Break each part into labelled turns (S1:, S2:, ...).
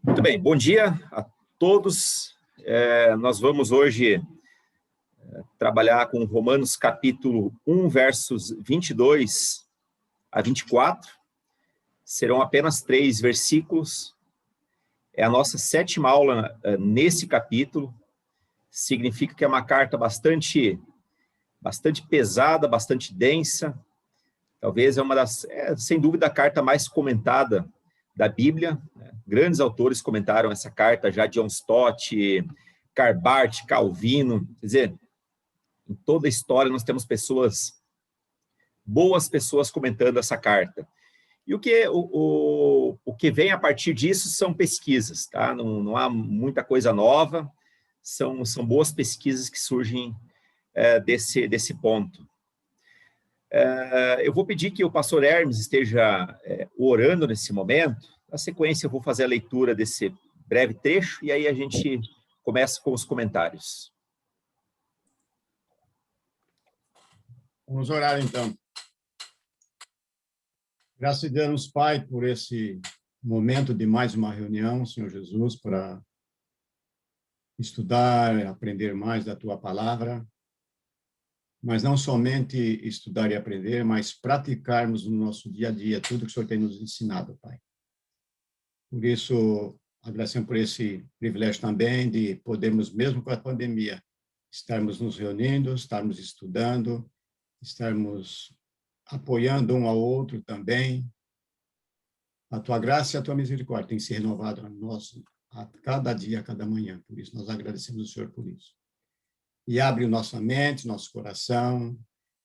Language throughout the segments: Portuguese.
S1: Muito bem, bom dia a todos. Nós vamos hoje trabalhar com Romanos capítulo 1, versos 22 a 24. Serão apenas 3 versículos. É a nossa 7ª aula nesse capítulo. Significa que é uma carta bastante pesada, bastante densa. Talvez é uma das, sem dúvida, a carta mais comentada da Bíblia. Grandes autores comentaram essa carta, já John Stott, Karl Barth, Calvino. Quer dizer, em toda a história nós temos boas pessoas comentando essa carta. E o que vem a partir disso são pesquisas, tá? Não há muita coisa nova, são boas pesquisas que surgem desse ponto. Eu vou pedir que o pastor Hermes esteja orando nesse momento. Na sequência, eu vou fazer a leitura desse breve trecho e aí a gente começa com os comentários.
S2: Vamos orar, então. Graças a Deus, Pai, por esse momento de mais uma reunião, Senhor Jesus, para estudar, aprender mais da Tua Palavra, mas não somente estudar e aprender, mas praticarmos no nosso dia a dia tudo que o Senhor tem nos ensinado, Pai. Por isso, agradecemos por esse privilégio também de podermos, mesmo com a pandemia, estarmos nos reunindo, estarmos estudando, estarmos apoiando um ao outro também. A Tua graça e a Tua misericórdia têm se renovado a nós a cada dia, a cada manhã. Por isso, nós agradecemos ao Senhor por isso. E abre nossa mente, nosso coração,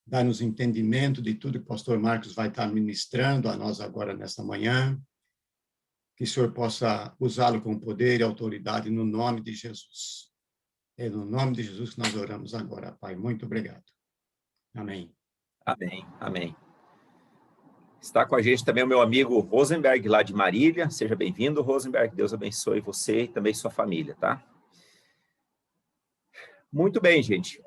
S2: dá-nos entendimento de tudo que o pastor Marcos vai estar ministrando a nós agora nesta manhã, que o Senhor possa usá-lo com poder e autoridade no nome de Jesus. É no nome de Jesus que nós oramos agora, Pai. Muito obrigado. Amém.
S1: Amém, amém. Está com a gente também o meu amigo Rosenberg, lá de Marília. Seja bem-vindo, Rosenberg. Deus abençoe você e também sua família, tá? Muito bem, gente.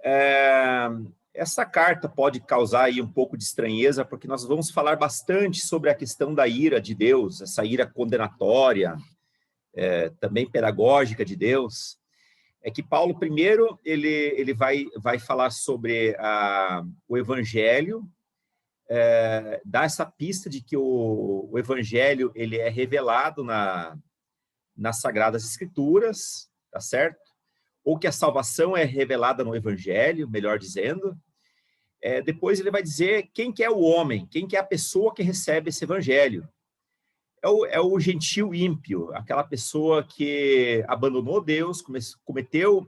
S1: Essa carta pode causar aí um pouco de estranheza, porque nós vamos falar bastante sobre a questão da ira de Deus, essa ira condenatória, também pedagógica de Deus. É que Paulo, primeiro, ele vai falar sobre o Evangelho, dá essa pista de que o Evangelho ele é revelado nas Sagradas Escrituras, tá certo? Ou que a salvação é revelada no Evangelho, melhor dizendo. Depois ele vai dizer quem que é o homem, quem que é a pessoa que recebe esse Evangelho. É o gentil ímpio, aquela pessoa que abandonou Deus, cometeu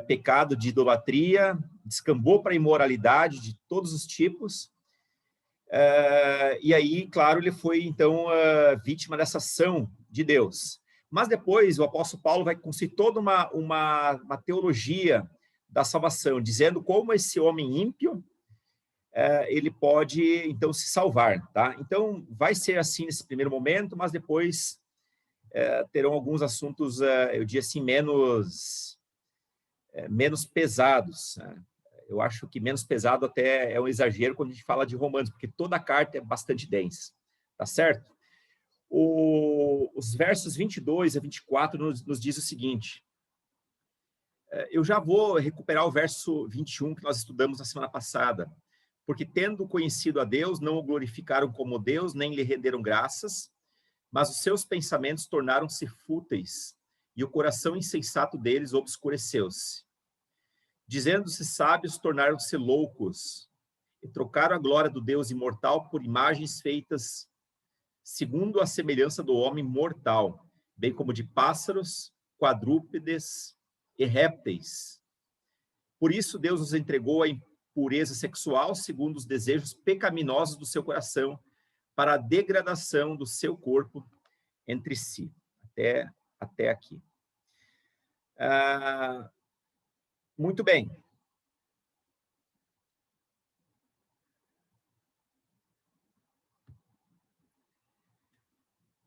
S1: pecado de idolatria, descambou para a imoralidade de todos os tipos. E aí, claro, ele foi, então, vítima dessa ação de Deus. Mas depois o apóstolo Paulo vai construir toda uma teologia da salvação, dizendo como esse homem ímpio ele pode, então, se salvar, tá? Então, vai ser assim nesse primeiro momento, mas depois terão alguns assuntos, eu diria assim, menos pesados, né? Eu acho que menos pesado até é um exagero quando a gente fala de Romanos, porque toda a carta é bastante densa, tá certo? Os versos 22 a 24 nos diz o seguinte. Eu já vou recuperar o verso 21 que nós estudamos na semana passada. Porque, tendo conhecido a Deus, não o glorificaram como Deus, nem lhe renderam graças, mas os seus pensamentos tornaram-se fúteis, e o coração insensato deles obscureceu-se. Dizendo-se sábios, tornaram-se loucos, e trocaram a glória do Deus imortal por imagens feitas segundo a semelhança do homem mortal, bem como de pássaros, quadrúpedes e répteis. Por isso Deus os entregou à impureza sexual, segundo os desejos pecaminosos do seu coração, para a degradação do seu corpo entre si. Até aqui. Muito bem.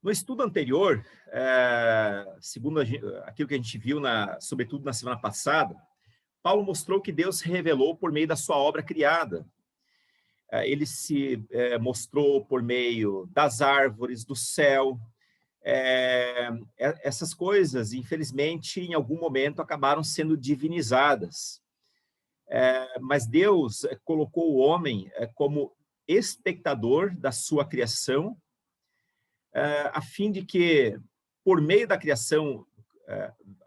S1: No estudo anterior, segundo aquilo que a gente viu, sobretudo na semana passada, Paulo mostrou que Deus se revelou por meio da sua obra criada. Ele se mostrou por meio das árvores, do céu, essas coisas, infelizmente, em algum momento acabaram sendo divinizadas. Mas Deus colocou o homem como espectador da sua criação, a fim de que, por meio da criação,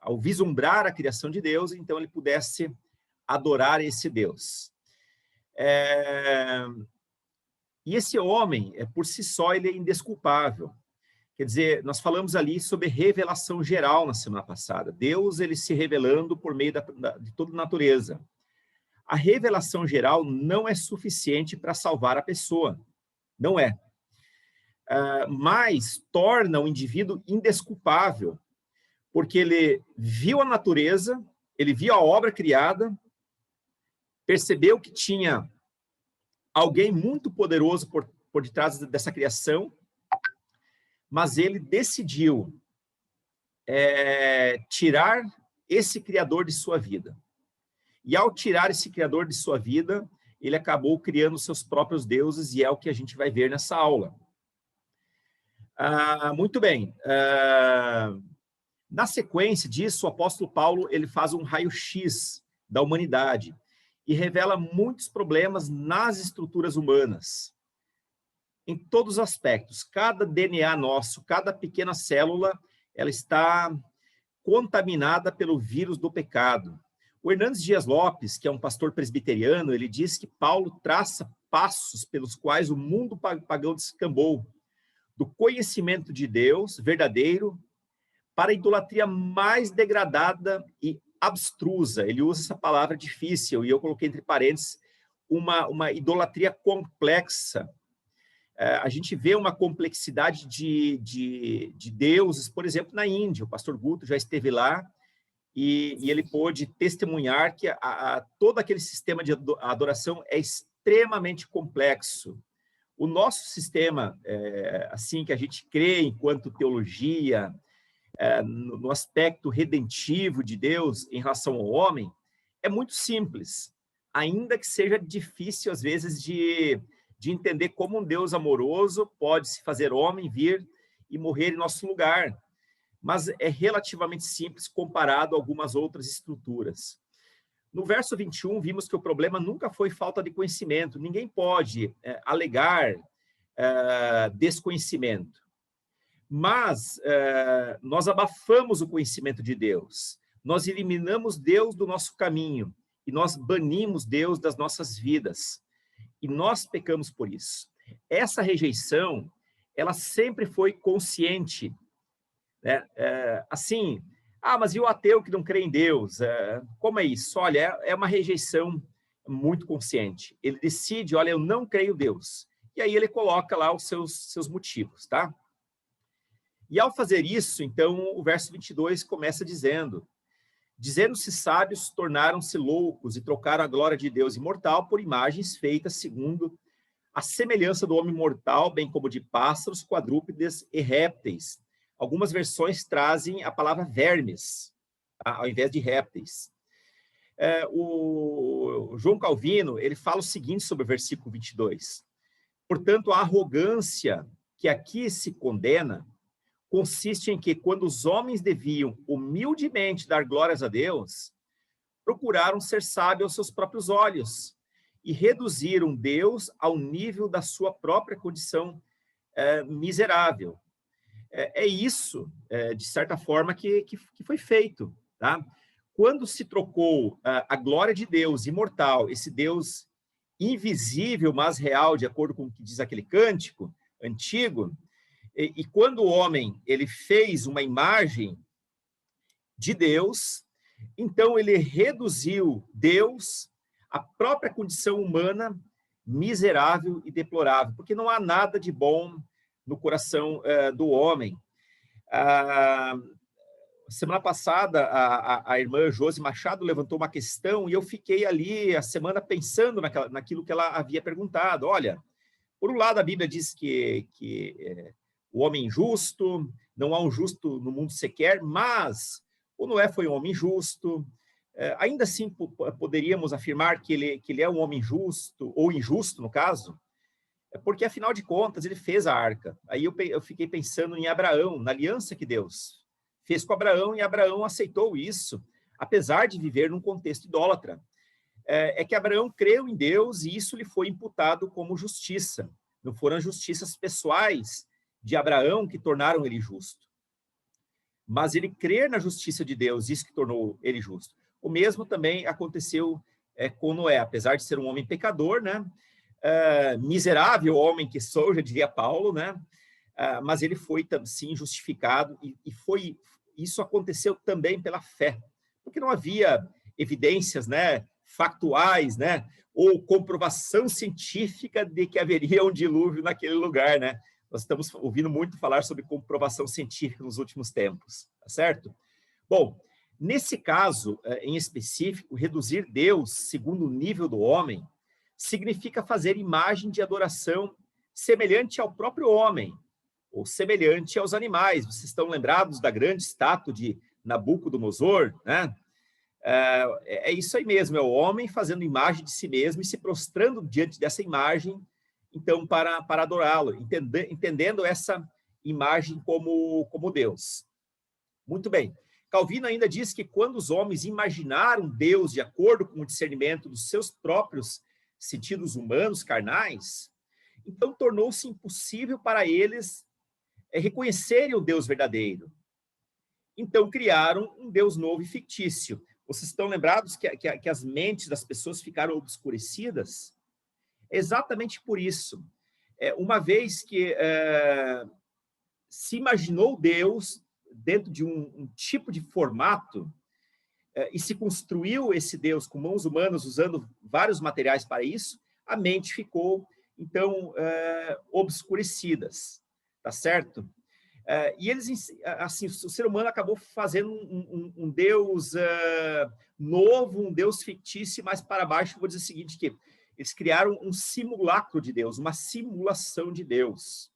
S1: ao vislumbrar a criação de Deus, então ele pudesse adorar esse Deus. E esse homem, por si só, ele é indesculpável. Quer dizer, nós falamos ali sobre revelação geral na semana passada. Deus, ele se revelando por meio de toda a natureza. A revelação geral não é suficiente para salvar a pessoa. Não é. Mas torna o indivíduo indesculpável, porque ele viu a natureza, ele viu a obra criada, percebeu que tinha alguém muito poderoso por detrás dessa criação, mas ele decidiu tirar esse Criador de sua vida. E ao tirar esse Criador de sua vida, ele acabou criando seus próprios deuses, e é o que a gente vai ver nessa aula. Muito bem. Na sequência disso, o apóstolo Paulo ele faz um raio-x da humanidade e revela muitos problemas nas estruturas humanas, em todos os aspectos. Cada DNA nosso, cada pequena célula, ela está contaminada pelo vírus do pecado. O Hernandes Dias Lopes, que é um pastor presbiteriano, ele diz que Paulo traça passos pelos quais o mundo pagão descambou, do conhecimento de Deus verdadeiro para a idolatria mais degradada e abstrusa. Ele usa essa palavra difícil, e eu coloquei entre parênteses uma idolatria complexa. A gente vê uma complexidade de deuses, por exemplo, na Índia. O pastor Guto já esteve lá, e ele pôde testemunhar que todo aquele sistema de adoração é extremamente complexo. O nosso sistema, assim que a gente crê enquanto teologia, no aspecto redentivo de Deus em relação ao homem, é muito simples, ainda que seja difícil, às vezes, de entender como um Deus amoroso pode se fazer homem, vir e morrer em nosso lugar. Mas é relativamente simples comparado a algumas outras estruturas. No verso 21, vimos que o problema nunca foi falta de conhecimento. Ninguém pode alegar desconhecimento. Mas nós abafamos o conhecimento de Deus. Nós eliminamos Deus do nosso caminho. E nós banimos Deus das nossas vidas. E nós pecamos por isso. Essa rejeição, ela sempre foi consciente. Assim, mas e o ateu que não crê em Deus? Como é isso? Olha, é uma rejeição muito consciente. Ele decide, olha, eu não creio em Deus. E aí ele coloca lá os seus motivos, tá? E ao fazer isso, então, o verso 22 começa dizendo-se sábios, tornaram-se loucos e trocaram a glória de Deus imortal por imagens feitas segundo a semelhança do homem mortal, bem como de pássaros, quadrúpedes e répteis. Algumas versões trazem a palavra vermes, ao invés de répteis. O João Calvino, ele fala o seguinte sobre o versículo 22. Portanto, a arrogância que aqui se condena consiste em que, quando os homens deviam humildemente dar glórias a Deus, procuraram ser sábios aos seus próprios olhos e reduziram Deus ao nível da sua própria condição miserável. Isso, de certa forma, que foi feito. Tá? Quando se trocou a glória de Deus imortal, esse Deus invisível, mas real, de acordo com o que diz aquele cântico antigo, e quando o homem ele fez uma imagem de Deus, então ele reduziu Deus à própria condição humana, miserável e deplorável, porque não há nada de bom no coração do homem. Semana passada, a irmã Josi Machado levantou uma questão e eu fiquei ali a semana pensando naquilo que ela havia perguntado. Olha, por um lado a Bíblia diz que o homem injusto, não há um justo no mundo sequer, mas o Noé foi um homem justo. Ainda assim, poderíamos afirmar que ele é um homem justo, ou injusto, no caso. porque, afinal de contas, ele fez a arca. Aí eu fiquei pensando em Abraão, na aliança que Deus fez com Abraão, e Abraão aceitou isso, apesar de viver num contexto idólatra. É que Abraão creu em Deus e isso lhe foi imputado como justiça. Não foram as justiças pessoais de Abraão que tornaram ele justo, mas ele crer na justiça de Deus, isso que tornou ele justo. O mesmo também aconteceu com Noé, apesar de ser um homem pecador, né? Miserável homem que sou, já diria Paulo, né? Mas ele foi, sim, justificado, e isso aconteceu também pela fé, porque não havia evidências, né, factuais, né, ou comprovação científica de que haveria um dilúvio naquele lugar, né? Nós estamos ouvindo muito falar sobre comprovação científica nos últimos tempos, tá certo? Bom, nesse caso, em específico, reduzir Deus segundo o nível do homem significa fazer imagem de adoração semelhante ao próprio homem, ou semelhante aos animais. Vocês estão lembrados da grande estátua de Nabucodonosor, né? É isso aí mesmo, é o homem fazendo imagem de si mesmo e se prostrando diante dessa imagem, então, para adorá-lo, entendendo essa imagem como Deus. Muito bem. Calvino ainda diz que quando os homens imaginaram Deus de acordo com o discernimento dos seus próprios sentidos humanos, carnais, então tornou-se impossível para eles reconhecerem o Deus verdadeiro. Então criaram um Deus novo e fictício. Vocês estão lembrados que as mentes das pessoas ficaram obscurecidas? Exatamente por isso. Uma vez que se imaginou Deus dentro de um tipo de formato, e se construiu esse Deus com mãos humanas, usando vários materiais para isso, a mente ficou, então, obscurecidas, tá certo? E eles, assim, o ser humano acabou fazendo um Deus novo, um Deus fictício, mas para baixo, vou dizer o seguinte, que eles criaram um simulacro de Deus, uma simulação de Deus.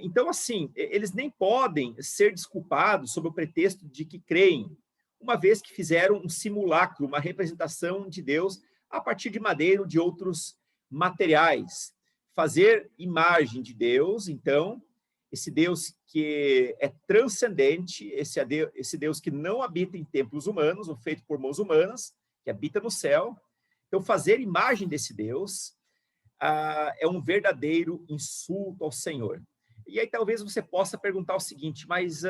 S1: Então, assim, eles nem podem ser desculpados sob o pretexto de que creem, uma vez que fizeram um simulacro, uma representação de Deus a partir de madeira ou de outros materiais. Fazer imagem de Deus, então, esse Deus que é transcendente, esse Deus que não habita em templos humanos, ou feito por mãos humanas, que habita no céu. Então, fazer imagem desse Deus é um verdadeiro insulto ao Senhor. E aí talvez você possa perguntar o seguinte, mas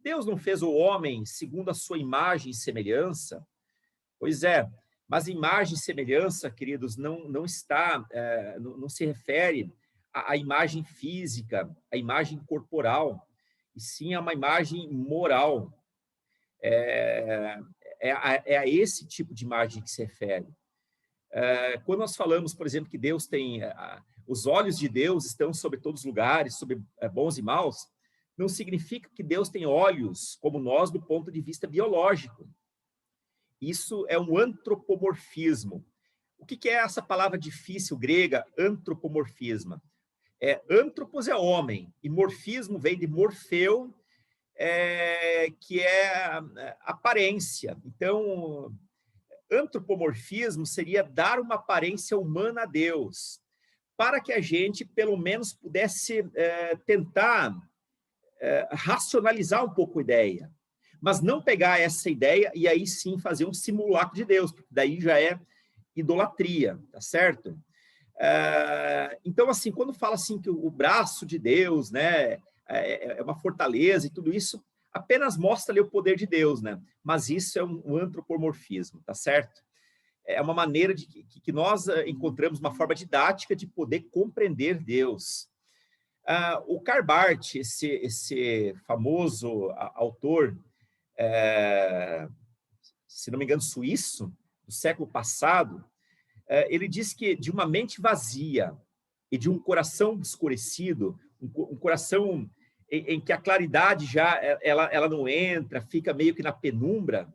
S1: Deus não fez o homem segundo a sua imagem e semelhança? Pois é, mas imagem e semelhança, queridos, não está, não se refere à imagem física, à imagem corporal, e sim a uma imagem moral. É a esse tipo de imagem que se refere. Quando nós falamos, por exemplo, que Deus tem... os olhos de Deus estão sobre todos os lugares, sobre bons e maus, não significa que Deus tem olhos como nós do ponto de vista biológico. Isso é um antropomorfismo. O que é essa palavra difícil grega, antropomorfismo? Antropos é homem, e morfismo vem de morfeu, que é aparência. Então, antropomorfismo seria dar uma aparência humana a Deus, para que a gente, pelo menos, pudesse tentar racionalizar um pouco a ideia, mas não pegar essa ideia e aí sim fazer um simulacro de Deus, porque daí já é idolatria, tá certo? Então, assim, quando fala assim que o braço de Deus, né, é uma fortaleza e tudo isso, apenas mostra ali o poder de Deus, né? Mas isso é um antropomorfismo, tá certo? É uma maneira de que nós encontramos uma forma didática de poder compreender Deus. O Karl Barth, esse famoso autor, se não me engano, suíço, do século passado, ele diz que de uma mente vazia e de um coração obscurecido, um coração em que a claridade já ela não entra, fica meio que na penumbra.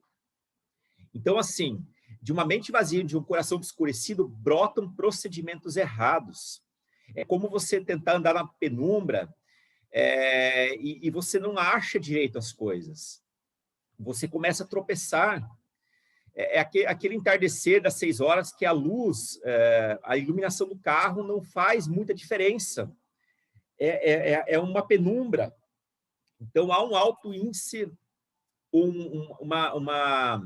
S1: Então, assim, de uma mente vazia e de um coração obscurecido brotam procedimentos errados. É como você tentar andar na penumbra e você não acha direito as coisas. Você começa a tropeçar. aquele entardecer das 6 horas que a luz, a iluminação do carro não faz muita diferença. É uma penumbra. Então, há um alto índice, uma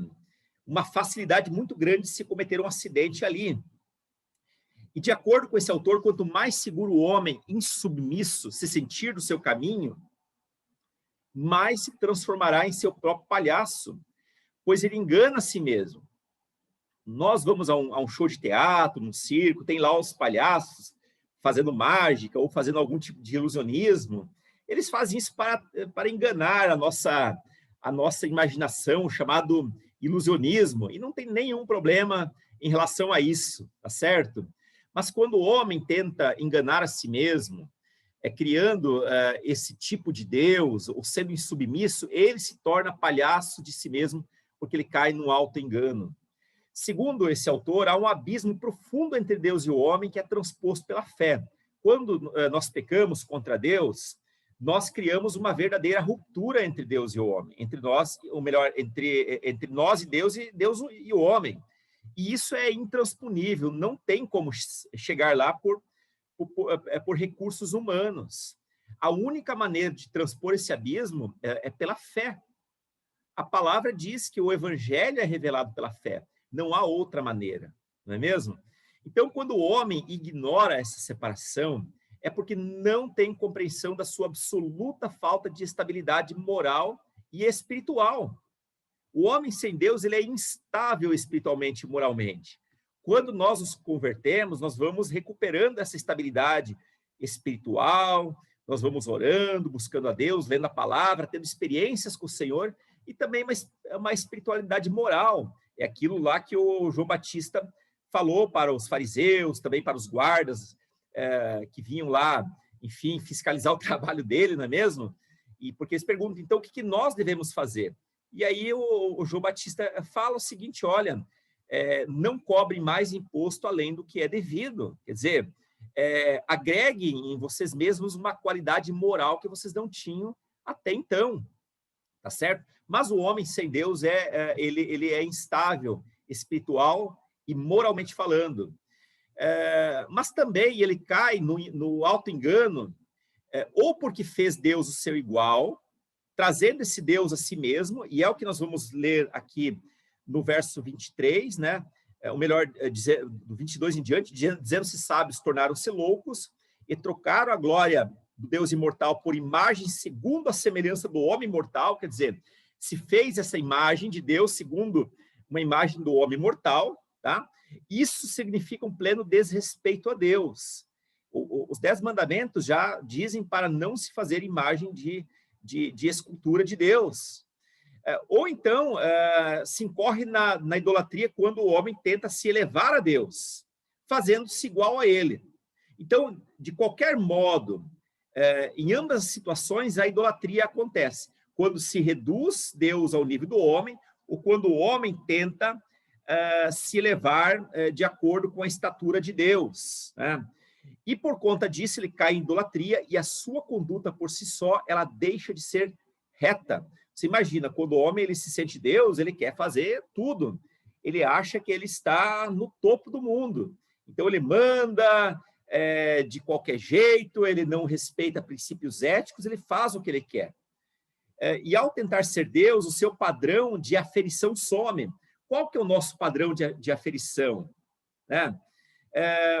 S1: facilidade muito grande de se cometer um acidente ali. E, de acordo com esse autor, quanto mais seguro o homem insubmisso se sentir do seu caminho, mais se transformará em seu próprio palhaço, pois ele engana a si mesmo. Nós vamos a um show de teatro, num circo, tem lá os palhaços fazendo mágica ou fazendo algum tipo de ilusionismo. Eles fazem isso para enganar a nossa imaginação, chamado ilusionismo, e não tem nenhum problema em relação a isso, tá certo? Mas quando o homem tenta enganar a si mesmo, criando esse tipo de Deus, ou sendo insubmisso, ele se torna palhaço de si mesmo, porque ele cai no auto-engano. Segundo esse autor, há um abismo profundo entre Deus e o homem que é transposto pela fé. Quando nós pecamos contra Deus, nós criamos uma verdadeira ruptura entre Deus e o homem, entre nós, ou melhor, entre nós e Deus e o homem. E isso é intransponível, não tem como chegar lá por recursos humanos. A única maneira de transpor esse abismo é pela fé. A palavra diz que o evangelho é revelado pela fé. Não há outra maneira, não é mesmo? Então, quando o homem ignora essa separação, é porque não tem compreensão da sua absoluta falta de estabilidade moral e espiritual. O homem sem Deus, ele é instável espiritualmente e moralmente. Quando nós nos convertemos, nós vamos recuperando essa estabilidade espiritual, nós vamos orando, buscando a Deus, lendo a palavra, tendo experiências com o Senhor, e também uma espiritualidade moral. É aquilo lá que o João Batista falou para os fariseus, também para os guardas, que vinham lá, enfim, fiscalizar o trabalho dele, não é mesmo? E porque eles perguntam, então, o que nós devemos fazer? E aí o João Batista fala o seguinte, olha, não cobre mais imposto além do que é devido. Quer dizer, agreguem em vocês mesmos uma qualidade moral que vocês não tinham até então, tá certo? Mas o homem sem Deus, ele é instável, espiritual e moralmente falando. Mas também ele cai no auto-engano, ou porque fez Deus o seu igual, trazendo esse Deus a si mesmo, e é o que nós vamos ler aqui no verso 23, né? Ou melhor, do 22 em diante, dizendo-se sábios, tornaram-se loucos e trocaram a glória do Deus imortal por imagem segundo a semelhança do homem mortal, quer dizer, se fez essa imagem de Deus segundo uma imagem do homem mortal, tá? Isso significa um pleno desrespeito a Deus. Os 10 mandamentos já dizem para não se fazer imagem de escultura de Deus. Ou então, se incorre na idolatria quando o homem tenta se elevar a Deus, fazendo-se igual a ele. Então, de qualquer modo, em ambas as situações, a idolatria acontece. Quando se reduz Deus ao nível do homem, ou quando o homem tenta se elevar de acordo com a estatura de Deus, né? E por conta disso, ele cai em idolatria e a sua conduta por si só, ela deixa de ser reta. Você imagina, quando o homem ele se sente Deus, ele quer fazer tudo. Ele acha que ele está no topo do mundo. Então, ele manda de qualquer jeito, ele não respeita princípios éticos, ele faz o que ele quer. E ao tentar ser Deus, o seu padrão de aferição some. Qual que é o nosso padrão de aferição? Né?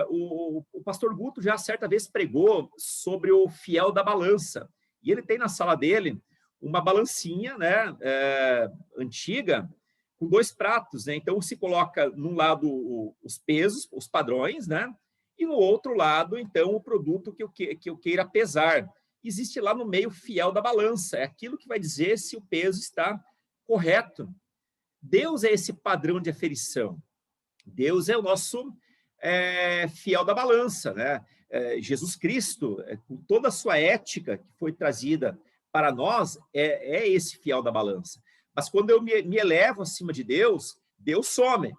S1: O pastor Guto já certa vez pregou sobre o fiel da balança. E ele tem na sala dele uma balancinha, né, antiga, com 2 pratos. Né? Então, se coloca num lado os pesos, os padrões, né? E no outro lado, então, o produto que eu queira pesar. Existe lá no meio o fiel da balança. É aquilo que vai dizer se o peso está correto. Deus é esse padrão de aferição. Deus é o nosso fiel da balança, né? Jesus Cristo, com toda a sua ética que foi trazida para nós, é esse fiel da balança. Mas quando eu me elevo acima de Deus, Deus some.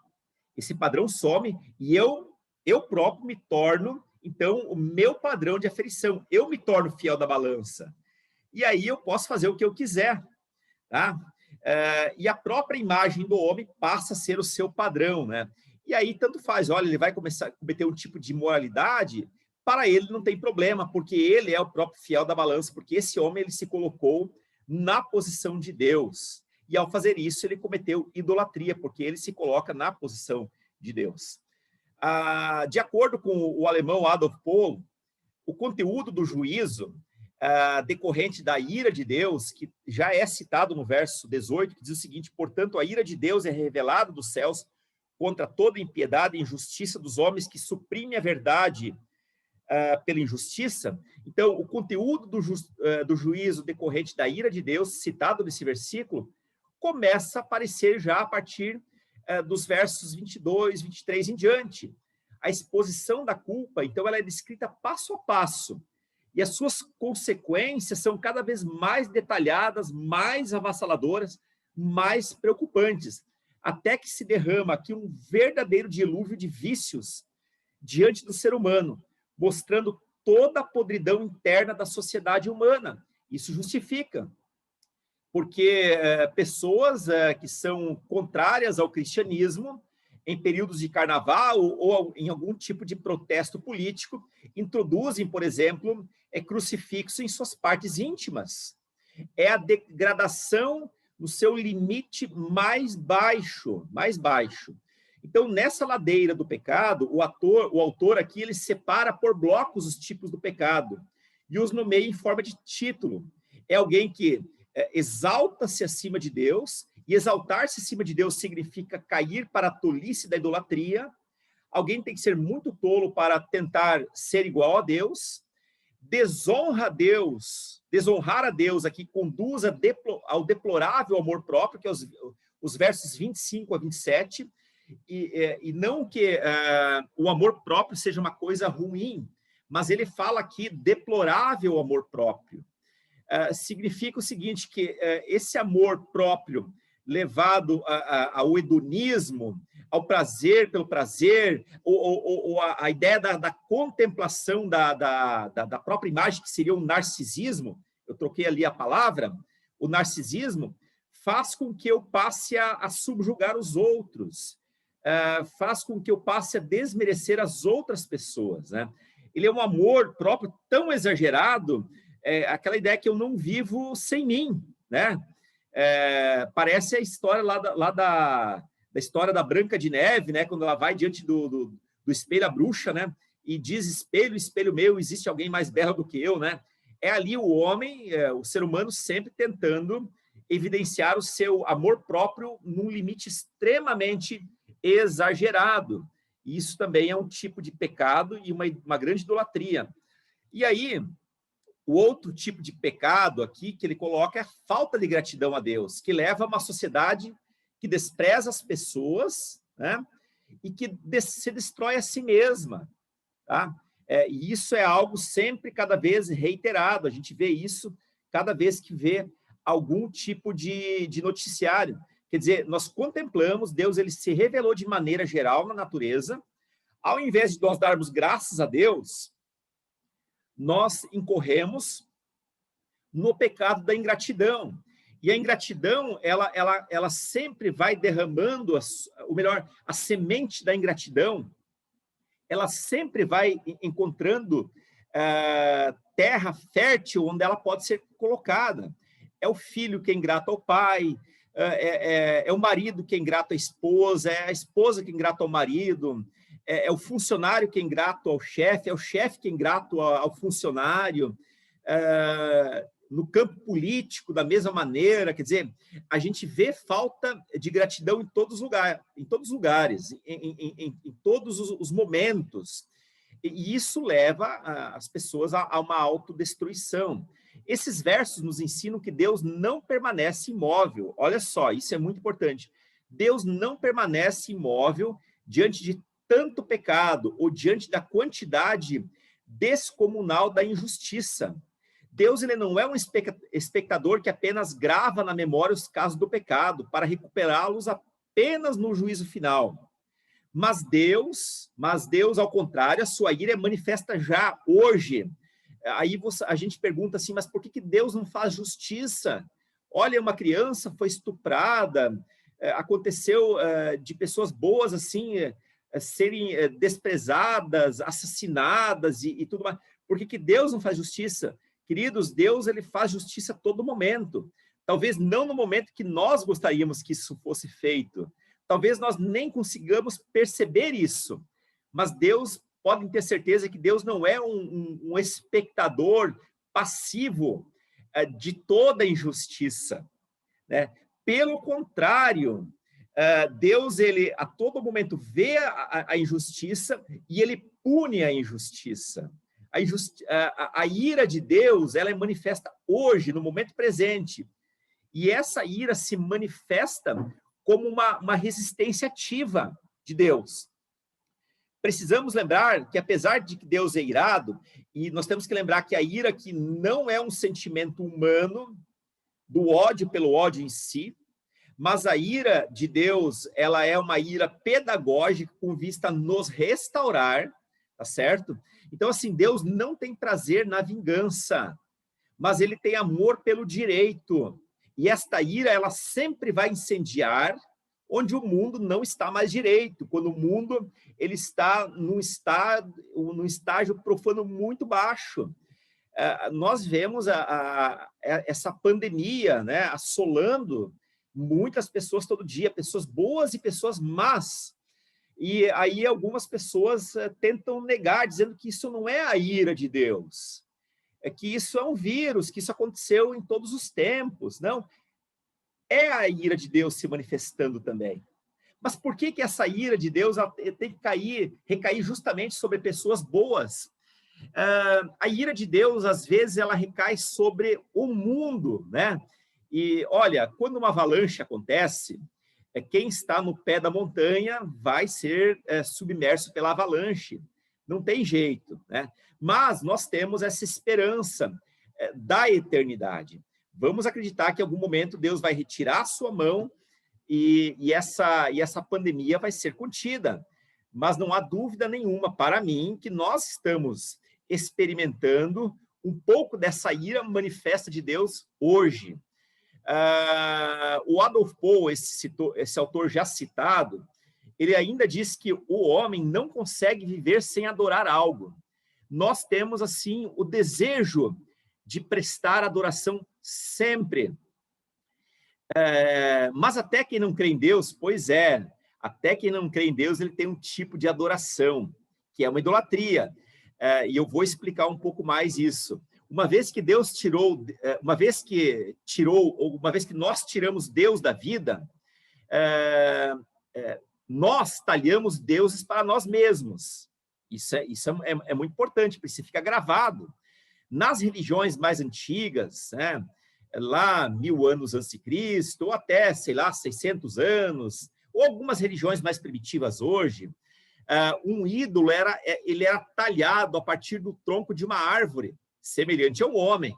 S1: Esse padrão some e eu próprio me torno, então, o meu padrão de aferição. Eu me torno fiel da balança. E aí eu posso fazer o que eu quiser, tá? e a própria imagem do homem passa a ser o seu padrão, né? E aí tanto faz, olha, ele vai começar a cometer um tipo de imoralidade, para ele não tem problema, porque ele é o próprio fiel da balança, porque esse homem ele se colocou na posição de Deus. E ao fazer isso, ele cometeu idolatria, porque ele se coloca na posição de Deus. De acordo com o alemão Adolf Pohl, o conteúdo do juízo decorrente da ira de Deus, que já é citado no verso 18, que diz o seguinte: portanto, a ira de Deus é revelada dos céus contra toda impiedade e injustiça dos homens que suprimem a verdade pela injustiça. Então, o conteúdo do juízo decorrente da ira de Deus, citado nesse versículo, começa a aparecer já a partir dos versos 22, 23 em diante. A exposição da culpa, então, ela é descrita passo a passo, e as suas consequências são cada vez mais detalhadas, mais avassaladoras, mais preocupantes, até que se derrama aqui um verdadeiro dilúvio de vícios diante do ser humano, mostrando toda a podridão interna da sociedade humana. Isso justifica, porque pessoas que são contrárias ao cristianismo, em períodos de carnaval ou em algum tipo de protesto político, introduzem, por exemplo, crucifixo em suas partes íntimas. É a degradação no seu limite mais baixo, mais baixo. Então, nessa ladeira do pecado, o autor aqui, ele separa por blocos os tipos do pecado e os nomeia em forma de título. É alguém que exalta-se acima de Deus, e exaltar-se acima de Deus significa cair para a tolice da idolatria. Alguém tem que ser muito tolo para tentar ser igual a Deus. Desonra a Deus, desonrar a Deus aqui conduz ao deplorável amor próprio, que é os versos 25 a 27, e não que o amor próprio seja uma coisa ruim, mas ele fala aqui deplorável amor próprio. Significa o seguinte, que esse amor próprio levado ao hedonismo, ao prazer pelo prazer, ou a ideia da contemplação da própria imagem, que seria o narcisismo, eu troquei ali a palavra, o narcisismo, faz com que eu passe a subjugar os outros, faz com que eu passe a desmerecer as outras pessoas, né? Ele é um amor próprio tão exagerado, aquela ideia que eu não vivo sem mim, né? Parece a história lá da história da Branca de Neve, né? Quando ela vai diante do espelho, a bruxa, né? E diz: espelho, espelho meu, existe alguém mais belo do que eu, né? É ali o homem, o ser humano sempre tentando evidenciar o seu amor próprio num limite extremamente exagerado. E isso também é um tipo de pecado e uma grande idolatria. E aí, o outro tipo de pecado aqui que ele coloca é a falta de gratidão a Deus, que leva a uma sociedade que despreza as pessoas, né? E que se destrói a si mesma, tá? E isso é algo sempre, cada vez reiterado. A gente vê isso cada vez que vê algum tipo de noticiário. Quer dizer, nós contemplamos, Deus ele se revelou de maneira geral na natureza. Ao invés de nós darmos graças a Deus, nós incorremos no pecado da ingratidão. E a ingratidão, ela sempre vai derramando, a semente da ingratidão, ela sempre vai encontrando terra fértil onde ela pode ser colocada. É o filho que é ingrato ao pai, é o marido que é ingrato à esposa, é a esposa que é ingrata ao marido, é o funcionário que é ingrato ao chefe, é o chefe que é ingrato ao funcionário, no campo político, da mesma maneira. Quer dizer, a gente vê falta de gratidão em todos os lugares, em todos os momentos, e isso leva as pessoas a uma autodestruição. Esses versos nos ensinam que Deus não permanece imóvel. Olha só, isso é muito importante. Deus não permanece imóvel diante de tanto pecado ou diante da quantidade descomunal da injustiça. Deus ele não é um espectador que apenas grava na memória os casos do pecado para recuperá-los apenas no juízo final. Mas Deus, ao contrário, a sua ira é manifesta já hoje. Aí a gente pergunta assim, mas por que Deus não faz justiça? Olha, uma criança foi estuprada, aconteceu de pessoas boas assim serem desprezadas, assassinadas e tudo mais. Por que Deus não faz justiça? Queridos, Deus ele faz justiça a todo momento. Talvez não no momento que nós gostaríamos que isso fosse feito. Talvez nós nem consigamos perceber isso. Mas Deus, podem ter certeza que Deus não é um espectador passivo de toda injustiça, né? Pelo contrário, Deus, ele a todo momento vê a injustiça e ele pune a injustiça. A ira de Deus, ela é manifesta hoje, no momento presente. E essa ira se manifesta como uma resistência ativa de Deus. Precisamos lembrar que, apesar de que Deus é irado, e nós temos que lembrar que a ira aqui não é um sentimento humano, do ódio pelo ódio em si, mas a ira de Deus, ela é uma ira pedagógica com vista a nos restaurar, tá certo? Então, assim, Deus não tem prazer na vingança, mas ele tem amor pelo direito. E esta ira, ela sempre vai incendiar onde o mundo não está mais direito, quando o mundo ele está num estágio profano muito baixo. Nós vemos essa pandemia, né, assolando muitas pessoas todo dia, pessoas boas e pessoas más. E aí algumas pessoas tentam negar, dizendo que isso não é a ira de Deus, é que isso é um vírus, que isso aconteceu em todos os tempos. Não, é a ira de Deus se manifestando também. Mas por que essa ira de Deus tem que recair justamente sobre pessoas boas? A ira de Deus, às vezes, ela recai sobre o mundo, né? E, olha, quando uma avalanche acontece, quem está no pé da montanha vai ser submerso pela avalanche. Não tem jeito, né? Mas nós temos essa esperança da eternidade. Vamos acreditar que em algum momento Deus vai retirar a sua mão e essa pandemia vai ser contida. Mas não há dúvida nenhuma para mim que nós estamos experimentando um pouco dessa ira manifesta de Deus hoje. O Adolf Pohl, esse autor já citado, ele ainda diz que o homem não consegue viver sem adorar algo. Nós temos, assim, o desejo de prestar adoração sempre. Mas até quem não crê em Deus, pois é, até quem não crê em Deus, ele tem um tipo de adoração, que é uma idolatria. E eu vou explicar um pouco mais isso. Uma vez que Deus tirou, uma vez que nós tiramos Deus da vida, nós talhamos deuses para nós mesmos. Isso é muito importante, porque isso fica gravado. Nas religiões mais antigas, né, lá 1000 anos antes de Cristo, ou até, sei lá, 600 anos, ou algumas religiões mais primitivas hoje, um ídolo era talhado a partir do tronco de uma árvore, semelhante ao homem,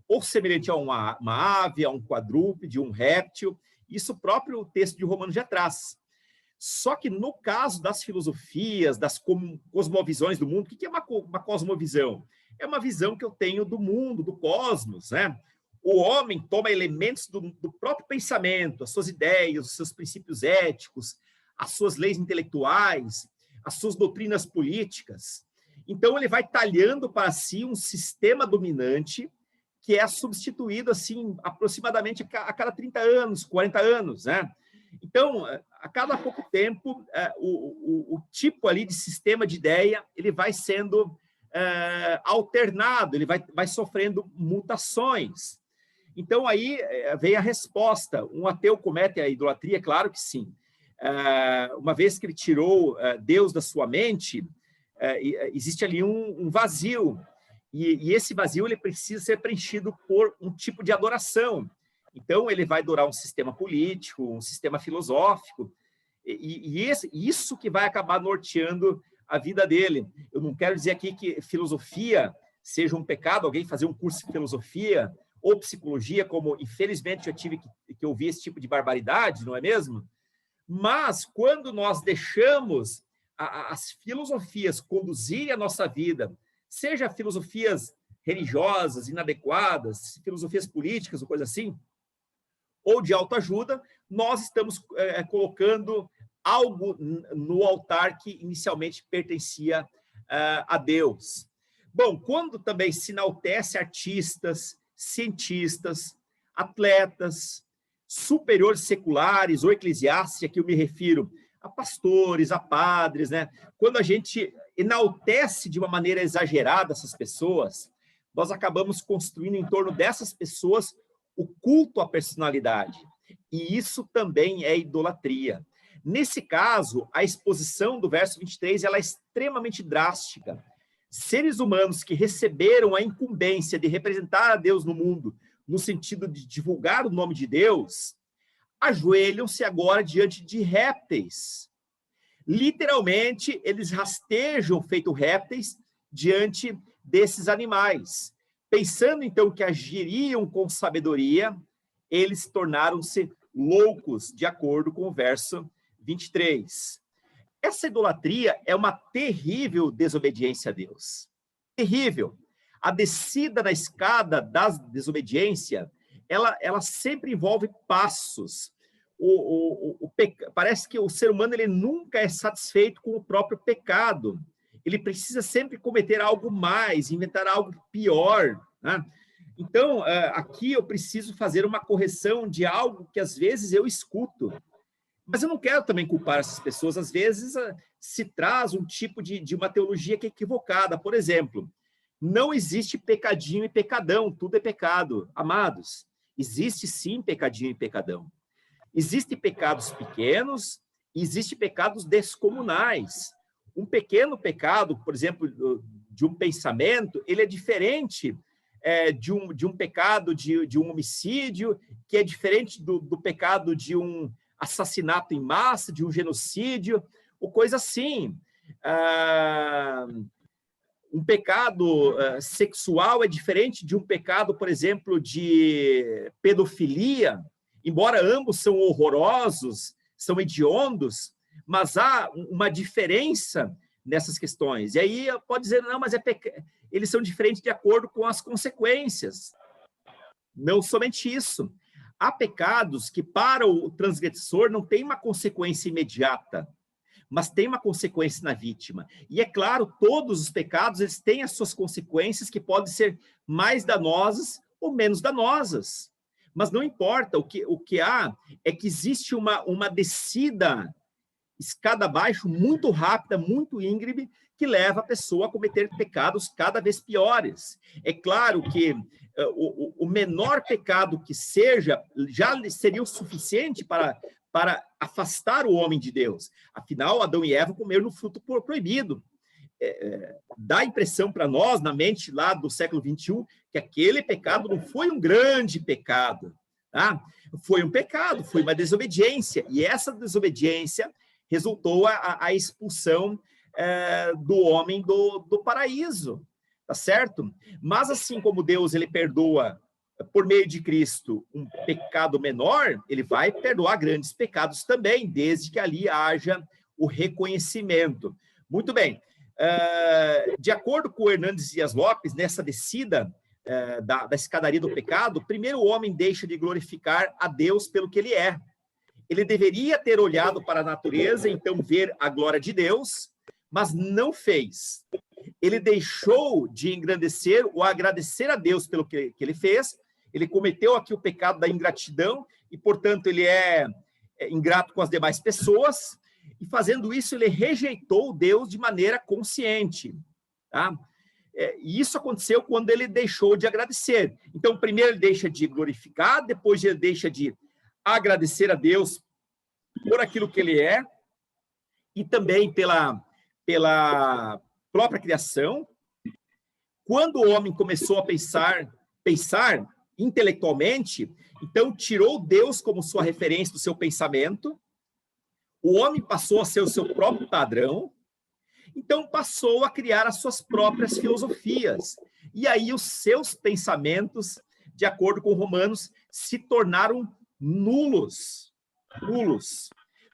S1: ou semelhante a uma ave, a um quadrúpede, um réptil. Isso o próprio texto de Romanos já traz. Só que no caso das filosofias, das cosmovisões do mundo, o que é uma cosmovisão? É uma visão que eu tenho do mundo, do cosmos, né? O homem toma elementos do próprio pensamento, as suas ideias, os seus princípios éticos, as suas leis intelectuais, as suas doutrinas políticas. Então, ele vai talhando para si um sistema dominante que é substituído, assim, aproximadamente a cada 30 anos, 40 anos, né? Então, a cada pouco tempo, o tipo ali de sistema de ideia, ele vai sendo alternado, ele vai sofrendo mutações. Então, aí vem a resposta. Um ateu comete a idolatria? Claro que sim. Uma vez que ele tirou Deus da sua mente, existe ali um vazio. E esse vazio ele precisa ser preenchido por um tipo de adoração. Então, ele vai adorar um sistema político, um sistema filosófico, e isso que vai acabar norteando a vida dele. Eu não quero dizer aqui que filosofia seja um pecado, alguém fazer um curso de filosofia ou psicologia, como infelizmente eu tive que ouvir esse tipo de barbaridade, não é mesmo? Mas quando nós deixamos as filosofias conduzirem a nossa vida, seja filosofias religiosas inadequadas, filosofias políticas ou coisa assim, ou de autoajuda, nós estamos colocando algo no altar que inicialmente pertencia a Deus. Bom, quando também se enaltece artistas, cientistas, atletas, superiores seculares ou eclesiásticos, aqui eu me refiro a pastores, a padres, né? Quando a gente enaltece de uma maneira exagerada essas pessoas, nós acabamos construindo em torno dessas pessoas o culto à personalidade. E isso também é idolatria. Nesse caso, a exposição do verso 23 ela é extremamente drástica. Seres humanos que receberam a incumbência de representar a Deus no mundo, no sentido de divulgar o nome de Deus, ajoelham-se agora diante de répteis. Literalmente, eles rastejam feito répteis diante desses animais. Pensando, então, que agiriam com sabedoria, eles tornaram-se loucos, de acordo com o verso 23. Essa idolatria é uma terrível desobediência a Deus. Terrível. A descida na escada da desobediência, ela sempre envolve passos. Parece que o ser humano ele nunca é satisfeito com o próprio pecado. Ele precisa sempre cometer algo mais, inventar algo pior, né? Então, aqui eu preciso fazer uma correção de algo que às vezes eu escuto. Mas eu não quero também culpar essas pessoas. Às vezes se traz um tipo de uma teologia que é equivocada. Por exemplo, não existe pecadinho e pecadão, tudo é pecado. Amados, existe sim pecadinho e pecadão. Existem pecados pequenos e existem pecados descomunais. Um pequeno pecado, por exemplo, de um pensamento, ele é diferente de um pecado de um homicídio, que é diferente do pecado de um assassinato em massa, de um genocídio, ou coisa assim. Um pecado sexual é diferente de um pecado, por exemplo, de pedofilia, embora ambos são horrorosos, são hediondos, mas há uma diferença nessas questões. E aí pode dizer, não, mas eles são diferentes de acordo com as consequências. Não somente isso. Há pecados que para o transgressor não tem uma consequência imediata, mas tem uma consequência na vítima. E é claro, todos os pecados eles têm as suas consequências que podem ser mais danosas ou menos danosas. Mas não importa, o que há é que existe uma descida escada abaixo muito rápida, muito íngreme, que leva a pessoa a cometer pecados cada vez piores. É claro que o menor pecado que seja, já seria o suficiente para afastar o homem de Deus. Afinal, Adão e Eva comeram no fruto proibido. Dá a impressão para nós, na mente lá do século XXI, que aquele pecado não foi um grande pecado. Tá? Foi um pecado, foi uma desobediência. E essa desobediência resultou a expulsão do homem do paraíso. Tá certo? Mas assim como Deus ele perdoa por meio de Cristo um pecado menor, ele vai perdoar grandes pecados também, desde que ali haja o reconhecimento. Muito bem. De acordo com o Hernandes Dias Lopes, nessa descida da escadaria do pecado, primeiro o homem deixa de glorificar a Deus pelo que ele é. Ele deveria ter olhado para a natureza, então ver a glória de Deus, mas não fez. Ele deixou de engrandecer ou agradecer a Deus pelo que ele fez. Ele cometeu aqui o pecado da ingratidão e, portanto, ele é ingrato com as demais pessoas. E fazendo isso, ele rejeitou Deus de maneira consciente. Tá? E isso aconteceu quando ele deixou de agradecer. Então, primeiro ele deixa de glorificar, depois ele deixa de agradecer a Deus por aquilo que ele é e também pela própria criação. Quando o homem começou a pensar intelectualmente, então tirou Deus como sua referência do seu pensamento, o homem passou a ser o seu próprio padrão, então passou a criar as suas próprias filosofias. E aí os seus pensamentos, de acordo com Romanos, se tornaram nulos.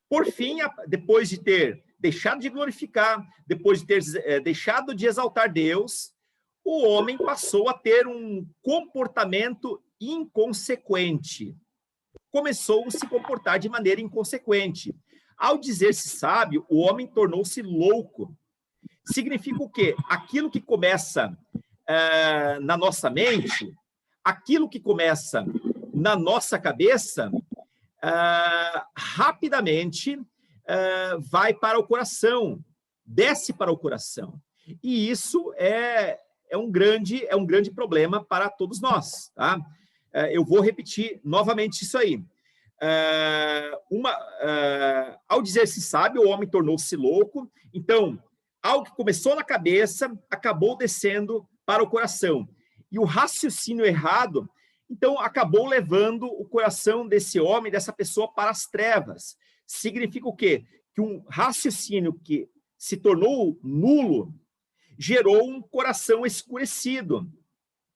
S1: Por fim, depois de ter deixado de glorificar, depois de ter deixado de exaltar Deus, o homem passou a ter um comportamento inconsequente. começou a se comportar de maneira inconsequente. Ao dizer-se sábio, o homem tornou-se louco. Significa o quê? Aquilo que começa na nossa mente, aquilo que começa na nossa cabeça, rapidamente vai para o coração, desce para o coração. E isso é um grande problema para todos nós. Tá? Eu vou repetir novamente isso aí. Ao dizer-se sábio, o homem tornou-se louco. Então, algo que começou na cabeça acabou descendo para o coração. E o raciocínio errado, então, acabou levando o coração desse homem, dessa pessoa, para as trevas. Significa o quê? Que um raciocínio que se tornou nulo gerou um coração escurecido.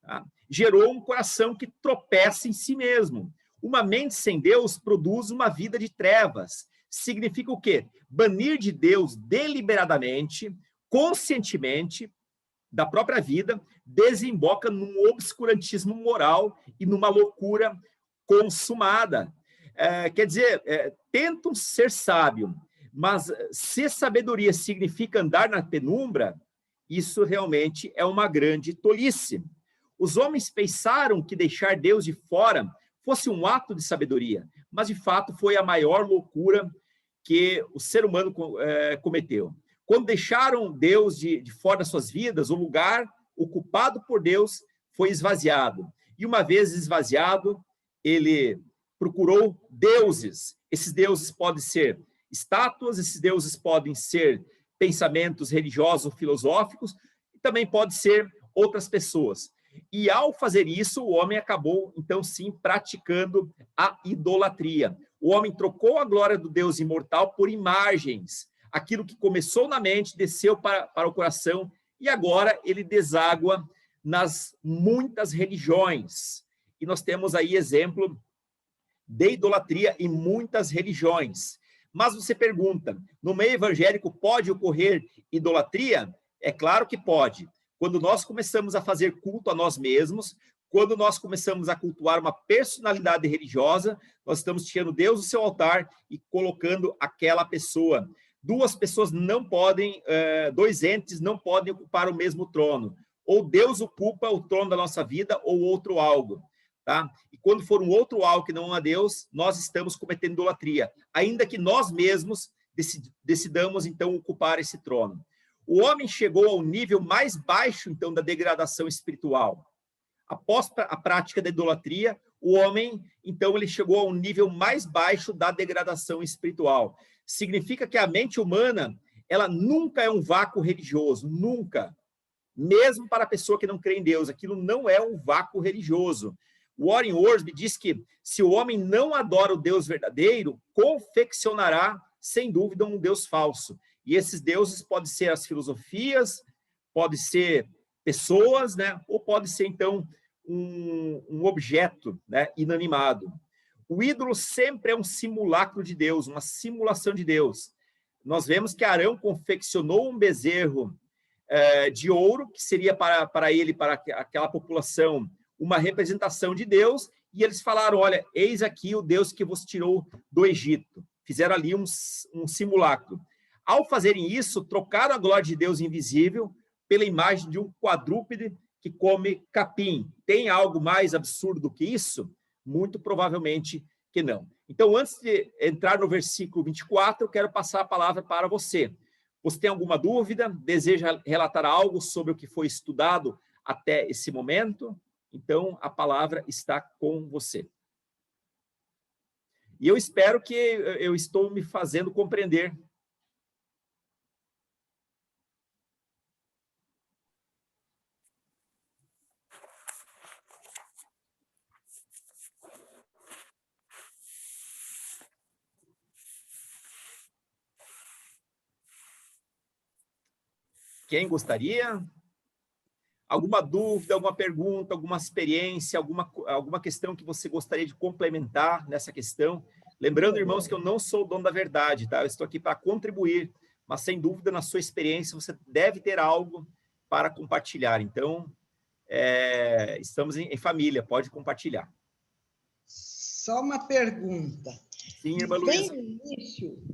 S1: Tá? Gerou um coração que tropeça em si mesmo. Uma mente sem Deus produz uma vida de trevas. Significa o quê? Banir de Deus deliberadamente, conscientemente, da própria vida, desemboca num obscurantismo moral e numa loucura consumada. Quer dizer, tentam ser sábio, mas se sabedoria significa andar na penumbra, isso realmente é uma grande tolice. Os homens pensaram que deixar Deus de fora fosse um ato de sabedoria, mas de fato foi a maior loucura que o ser humano cometeu. Quando deixaram Deus de fora das suas vidas, o lugar ocupado por Deus foi esvaziado. E uma vez esvaziado, ele procurou deuses. Esses deuses podem ser estátuas, esses deuses podem ser pensamentos religiosos ou filosóficos, e também pode ser outras pessoas. E ao fazer isso, o homem acabou, então sim, praticando a idolatria. O homem trocou a glória do Deus imortal por imagens. Aquilo que começou na mente, desceu para o coração, e agora ele deságua nas muitas religiões. E nós temos aí exemplo de idolatria em muitas religiões. Mas você pergunta, no meio evangélico pode ocorrer idolatria? É claro que pode. Quando nós começamos a fazer culto a nós mesmos, quando nós começamos a cultuar uma personalidade religiosa, nós estamos tirando Deus do seu altar e colocando aquela pessoa. Duas pessoas não podem, dois entes não podem ocupar o mesmo trono. Ou Deus ocupa o trono da nossa vida, ou outro algo. Tá? E quando for um outro algo que não é Deus, nós estamos cometendo idolatria, ainda que nós mesmos decidamos, então, ocupar esse trono. O homem chegou ao nível mais baixo, então, da degradação espiritual. Após a prática da idolatria, o homem, então, ele chegou ao nível mais baixo da degradação espiritual. Significa que a mente humana, ela nunca é um vácuo religioso, nunca. Mesmo para a pessoa que não crê em Deus, aquilo não é um vácuo religioso. Warren Wiersbe diz que se o homem não adora o Deus verdadeiro, confeccionará, sem dúvida, um Deus falso. E esses deuses podem ser as filosofias, pode ser pessoas, né? Ou pode ser, então, um objeto, né? Inanimado. O ídolo sempre é um simulacro de Deus, uma simulação de Deus. Nós vemos que Arão confeccionou um bezerro de ouro, que seria para ele, para aquela população, uma representação de Deus, e eles falaram, olha, eis aqui o Deus que vos tirou do Egito. Fizeram ali um simulacro. Ao fazerem isso, trocaram a glória de Deus invisível pela imagem de um quadrúpede que come capim. Tem algo mais absurdo do que isso? Muito provavelmente que não. Então, antes de entrar no versículo 24, eu quero passar a palavra para você. Você tem alguma dúvida? Deseja relatar algo sobre o que foi estudado até esse momento? Então, a palavra está com você. E eu espero que eu estou me fazendo compreender. Quem gostaria? Alguma dúvida, alguma pergunta, alguma experiência, alguma questão que você gostaria de complementar nessa questão? Lembrando, irmãos, que eu não sou o dono da verdade, tá? Eu estou aqui para contribuir, mas sem dúvida, na sua experiência, você deve ter algo para compartilhar. Então, estamos em família, pode compartilhar.
S3: Só uma pergunta.
S1: Sim, irmã Luísa.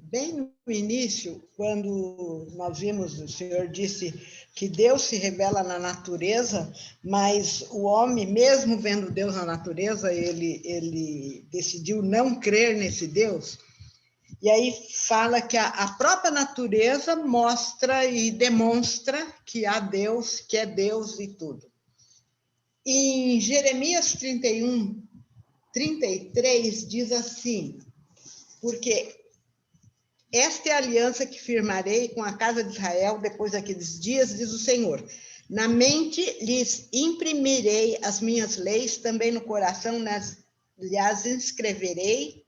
S3: Bem no início, quando nós vimos, o Senhor disse que Deus se revela na natureza, mas o homem, mesmo vendo Deus na natureza, ele decidiu não crer nesse Deus. E aí fala que a própria natureza mostra e demonstra que há Deus, que é Deus e tudo. Em Jeremias 31, 33, diz assim: porque esta é a aliança que firmarei com a casa de Israel depois daqueles dias, diz o Senhor. Na mente lhes imprimirei as minhas leis, também no coração lhes inscreverei.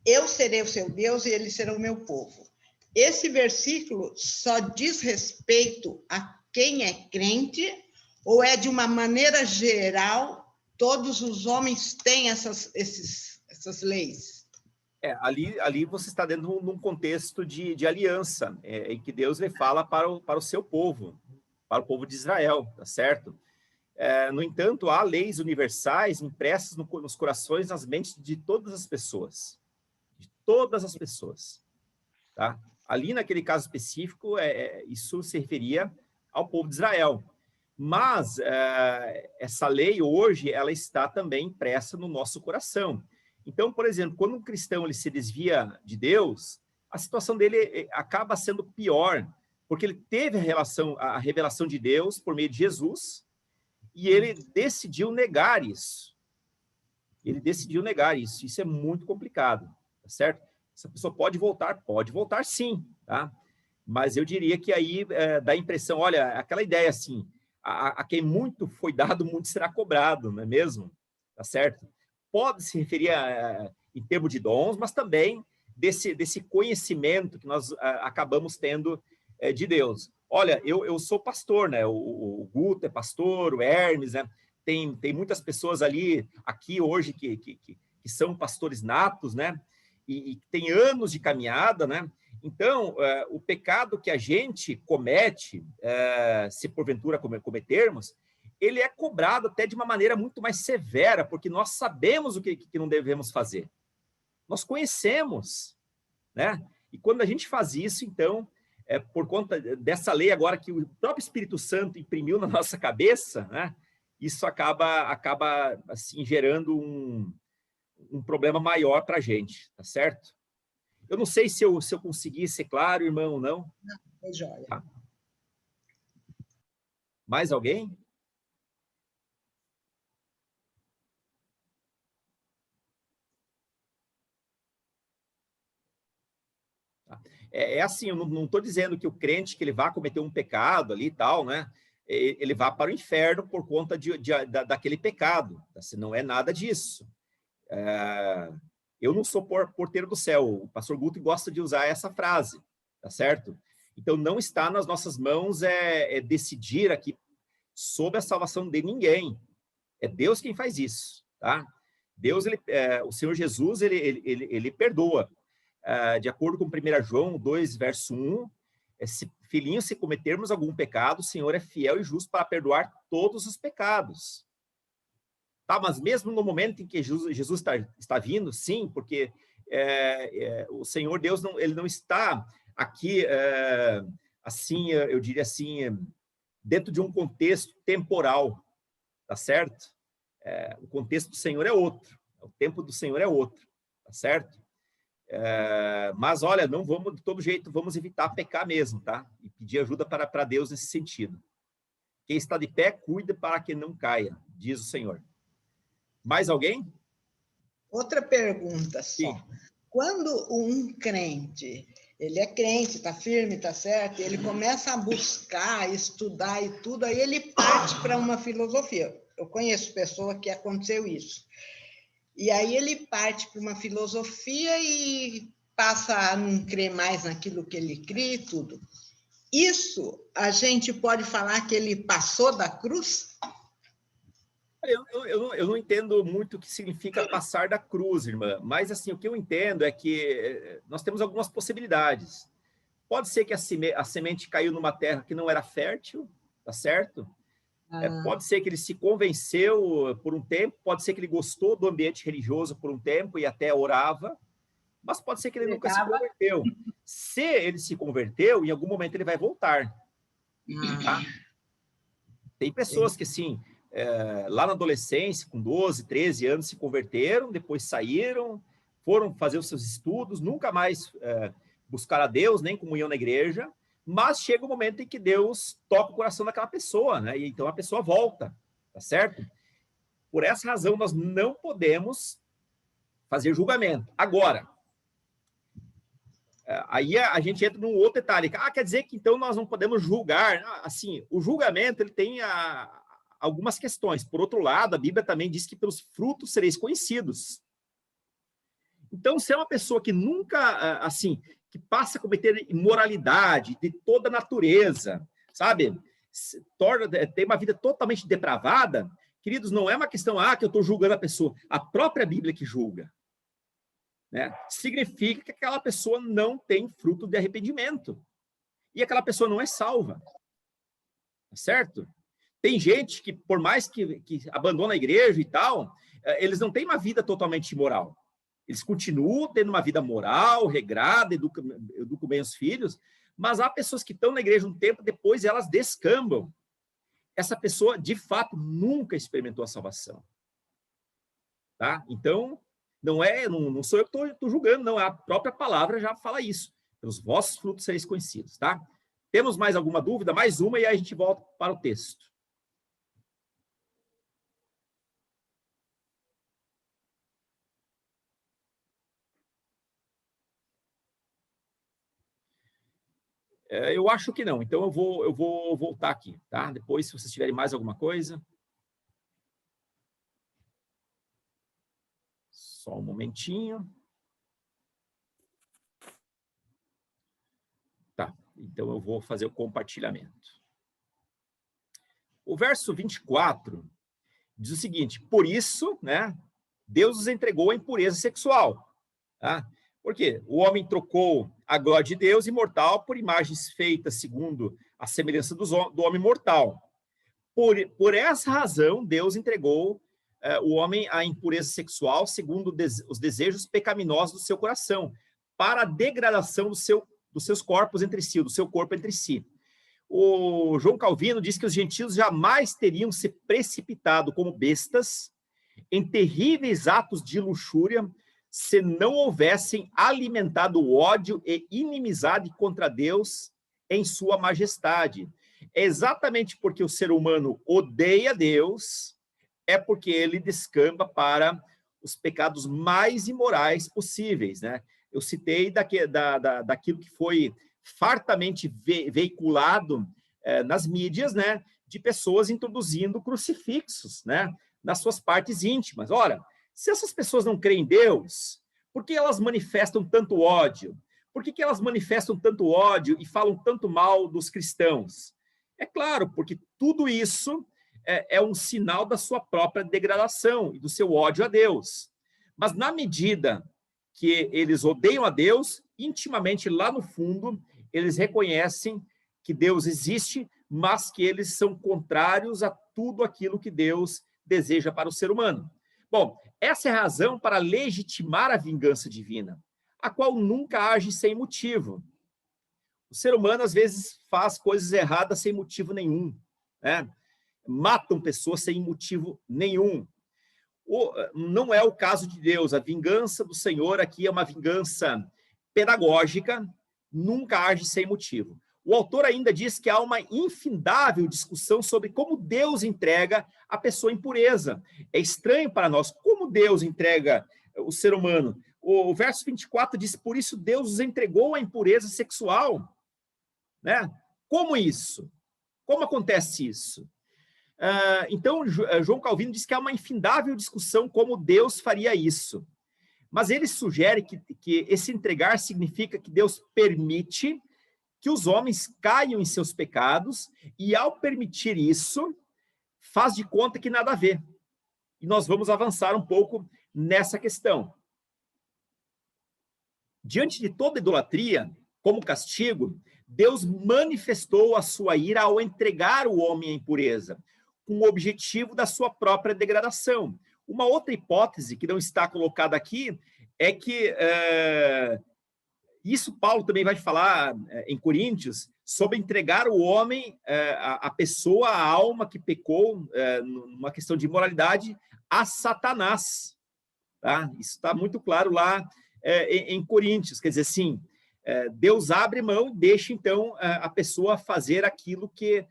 S3: Eu serei o seu Deus e eles serão o meu povo. Esse versículo só diz respeito a quem é crente, ou é de uma maneira geral, todos os homens têm essas leis?
S1: Ali você está dentro de um contexto de aliança, em que Deus lhe fala para o seu povo, para o povo de Israel, tá certo? No entanto, há leis universais impressas nos corações, nas mentes de todas as pessoas. De todas as pessoas. Tá? Ali, naquele caso específico, isso se referia ao povo de Israel. Mas essa lei, hoje, ela está também impressa no nosso coração. Então, por exemplo, quando um cristão ele se desvia de Deus, a situação dele acaba sendo pior, porque ele teve a revelação de Deus por meio de Jesus, e ele decidiu negar isso. Ele decidiu negar isso. Isso é muito complicado, tá certo? Essa pessoa pode voltar sim, tá? Mas eu diria que aí dá a impressão, olha, aquela ideia assim, a quem muito foi dado, muito será cobrado, não é mesmo? Tá certo? Pode se referir em termos de dons, mas também desse conhecimento que nós acabamos tendo de Deus. Olha, eu sou pastor, né? O Guto é pastor, o Hermes, né? Tem muitas pessoas aqui hoje que são pastores natos, né? E tem anos de caminhada, né? Então, o pecado que a gente comete, se porventura cometermos, ele é cobrado até de uma maneira muito mais severa, porque nós sabemos o que não devemos fazer. Nós conhecemos, né? E quando a gente faz isso, então, por conta dessa lei agora que o próprio Espírito Santo imprimiu na nossa cabeça, né? Isso acaba assim, gerando um problema maior para a gente, tá certo? Eu não sei se eu consegui ser claro, irmão, ou não.
S3: Não, é joia.
S1: Tá. Mais alguém? É assim, eu não estou dizendo que o crente que ele vá cometer um pecado ali e tal, né? Ele vá para o inferno por conta daquele pecado. Se não é nada disso. Eu não sou porteiro do céu. O pastor Guto gosta de usar essa frase, tá certo? Então, não está nas nossas mãos decidir aqui sobre a salvação de ninguém. É Deus quem faz isso, tá? Deus, o Senhor Jesus, ele perdoa. De acordo com 1 João 2, verso 1, filhinhos, se cometermos algum pecado, o Senhor é fiel e justo para perdoar todos os pecados. Tá, mas mesmo no momento em que Jesus está vindo, sim, porque o Senhor Deus ele não está aqui, assim, eu diria assim, dentro de um contexto temporal, tá certo? O contexto do Senhor é outro, o tempo do Senhor é outro, tá certo? Mas, olha, não vamos, de todo jeito, vamos evitar pecar mesmo, tá? E pedir ajuda para Deus nesse sentido. Quem está de pé, cuida para que não caia, diz o Senhor. Mais alguém?
S3: Outra pergunta só.
S1: Sim.
S3: Quando um crente, ele é crente, está firme, está certo, ele começa a buscar, estudar e tudo, aí ele parte para uma filosofia. Eu conheço pessoa que aconteceu isso. E aí ele parte para uma filosofia e passa a não crer mais naquilo que ele crê e tudo. Isso, a gente pode falar que ele passou da cruz?
S1: Eu não entendo muito o que significa passar da cruz, irmã, mas assim, o que eu entendo é que nós temos algumas possibilidades. Pode ser que a semente caiu numa terra que não era fértil, tá certo? Pode ser que ele se convenceu por um tempo, pode ser que ele gostou do ambiente religioso por um tempo e até orava, mas pode ser que ele nunca se converteu. Se ele se converteu, em algum momento ele vai voltar. Tá? Tem pessoas que, assim, lá na adolescência, com 12, 13 anos, se converteram, depois saíram, foram fazer os seus estudos, nunca mais buscaram a Deus, nem comunhão na igreja, mas chega um momento em que Deus toca o coração daquela pessoa, né? E então a pessoa volta, tá certo? Por essa razão, nós não podemos fazer julgamento. Agora, aí a gente entra num outro detalhe. Quer dizer que então nós não podemos julgar. Assim, o julgamento ele tem algumas questões. Por outro lado, a Bíblia também diz que pelos frutos sereis conhecidos. Então, se é uma pessoa que nunca, assim, que passa a cometer imoralidade de toda natureza, sabe? Tem uma vida totalmente depravada, queridos, não é uma questão, que eu estou julgando a pessoa. A própria Bíblia que julga. Né? Significa que aquela pessoa não tem fruto de arrependimento. E aquela pessoa não é salva. Tá certo? Tem gente que, por mais que abandona a igreja e tal, eles não têm uma vida totalmente imoral. Eles continuam tendo uma vida moral, regrada, educam bem os filhos, mas há pessoas que estão na igreja um tempo, depois elas descambam. Essa pessoa, de fato, nunca experimentou a salvação. Tá? Então, não sou eu que estou julgando, não. A própria palavra já fala isso. Pelos vossos frutos sereis conhecidos, tá? Temos mais alguma dúvida? Mais uma, e aí a gente volta para o texto. Eu acho que não, então eu vou voltar aqui, tá? Depois, se vocês tiverem mais alguma coisa. Só um momentinho. Tá, então eu vou fazer o compartilhamento. O verso 24 diz o seguinte: por isso, né, Deus os entregou à impureza sexual. Tá? Por quê? O homem trocou a glória de Deus imortal por imagens feitas segundo a semelhança do homem mortal. Por essa razão, Deus entregou o homem à impureza sexual segundo os desejos pecaminosos do seu coração, para a degradação dos seus corpos entre si, do seu corpo entre si. O João Calvino diz que os gentios jamais teriam se precipitado como bestas em terríveis atos de luxúria se não houvessem alimentado o ódio e inimizade contra Deus em sua majestade. É exatamente porque o ser humano odeia Deus, é porque ele descamba para os pecados mais imorais possíveis, né? Eu citei daquilo que foi fartamente veiculado nas mídias, né? De pessoas introduzindo crucifixos, né? Nas suas partes íntimas. Ora, se essas pessoas não creem em Deus, por que elas manifestam tanto ódio? Por que elas manifestam tanto ódio e falam tanto mal dos cristãos? É claro, porque tudo isso é um sinal da sua própria degradação e do seu ódio a Deus. Mas na medida que eles odeiam a Deus, intimamente lá no fundo, eles reconhecem que Deus existe, mas que eles são contrários a tudo aquilo que Deus deseja para o ser humano. Bom, essa é a razão para legitimar a vingança divina, a qual nunca age sem motivo. O ser humano, às vezes, faz coisas erradas sem motivo nenhum, né? Matam pessoas sem motivo nenhum. Não é o caso de Deus. A vingança do Senhor aqui é uma vingança pedagógica, nunca age sem motivo. O autor ainda diz que há uma infindável discussão sobre como Deus entrega a pessoa em pureza. É estranho para nós como Deus entrega o ser humano. O verso 24 diz: por isso Deus os entregou à impureza sexual. Né? Como isso? Como acontece isso? Então, João Calvino diz que há uma infindável discussão como Deus faria isso. Mas ele sugere que esse entregar significa que Deus permite que os homens caiam em seus pecados e, ao permitir isso, faz de conta que nada a vê. E nós vamos avançar um pouco nessa questão. Diante de toda idolatria, como castigo, Deus manifestou a sua ira ao entregar o homem à impureza, com o objetivo da sua própria degradação. Uma outra hipótese que não está colocada aqui é que isso Paulo também vai falar em Coríntios, sobre entregar o homem, a pessoa, a alma que pecou, numa questão de imoralidade, a Satanás. Tá? Isso está muito claro lá em Coríntios. Quer dizer, sim, Deus abre mão e deixa, então, a pessoa fazer aquilo que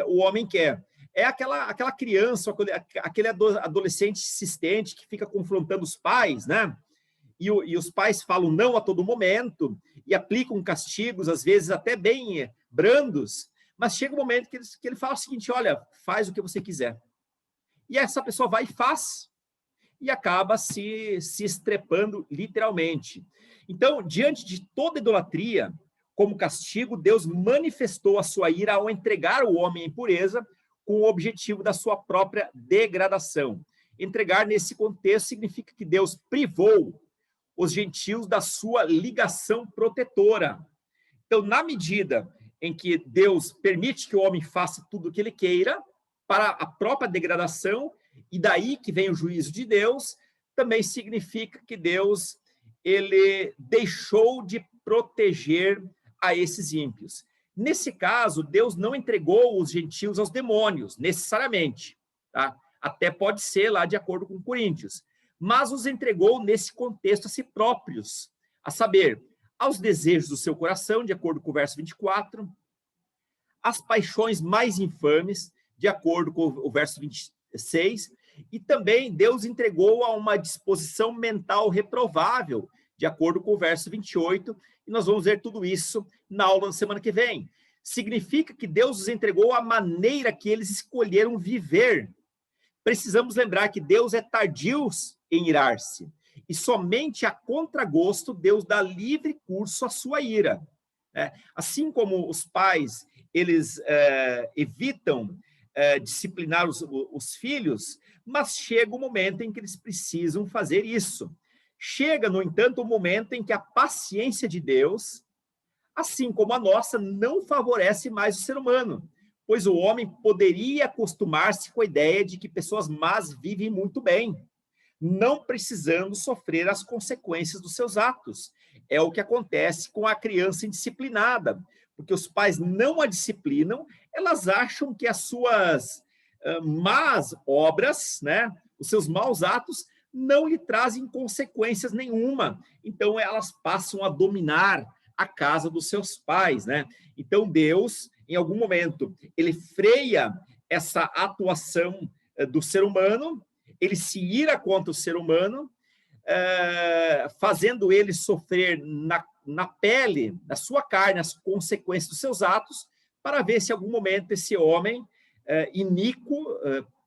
S1: o homem quer. É aquela criança, aquele adolescente insistente que fica confrontando os pais, né? E os pais falam não a todo momento e aplicam castigos, às vezes até bem brandos, mas chega um momento que ele fala o seguinte: olha, faz o que você quiser. E essa pessoa vai e faz, e acaba se estrepando literalmente. Então, diante de toda idolatria, como castigo, Deus manifestou a sua ira ao entregar o homem em impureza com o objetivo da sua própria degradação. Entregar, nesse contexto, significa que Deus privou os gentios da sua ligação protetora. Então, na medida em que Deus permite que o homem faça tudo o que ele queira, para a própria degradação, e daí que vem o juízo de Deus, também significa que Deus, ele deixou de proteger a esses ímpios. Nesse caso, Deus não entregou os gentios aos demônios, necessariamente, tá? Até pode ser lá de acordo com Coríntios, mas os entregou nesse contexto a si próprios, a saber, aos desejos do seu coração, de acordo com o verso 24, às paixões mais infames, de acordo com o verso 26, e também Deus entregou a uma disposição mental reprovável, de acordo com o verso 28, e nós vamos ver tudo isso na aula da semana que vem. Significa que Deus os entregou a maneira que eles escolheram viver. Precisamos lembrar que Deus é tardio em irar-se, e somente a contragosto Deus dá livre curso à sua ira. Assim como os pais, eles evitam disciplinar os filhos, mas chega o momento em que eles precisam fazer isso. Chega, no entanto, o momento em que a paciência de Deus, assim como a nossa, não favorece mais o ser humano, pois o homem poderia acostumar-se com a ideia de que pessoas más vivem muito bem, não precisando sofrer as consequências dos seus atos. É o que acontece com a criança indisciplinada, porque os pais não a disciplinam, elas acham que as suas más obras, né, os seus maus atos, não lhe trazem consequências nenhuma. Então, elas passam a dominar a casa dos seus pais, né? Então, Deus, em algum momento, ele freia essa atuação do ser humano, ele se ira contra o ser humano, fazendo ele sofrer na pele, na sua carne, as consequências dos seus atos, para ver se em algum momento esse homem iníquo,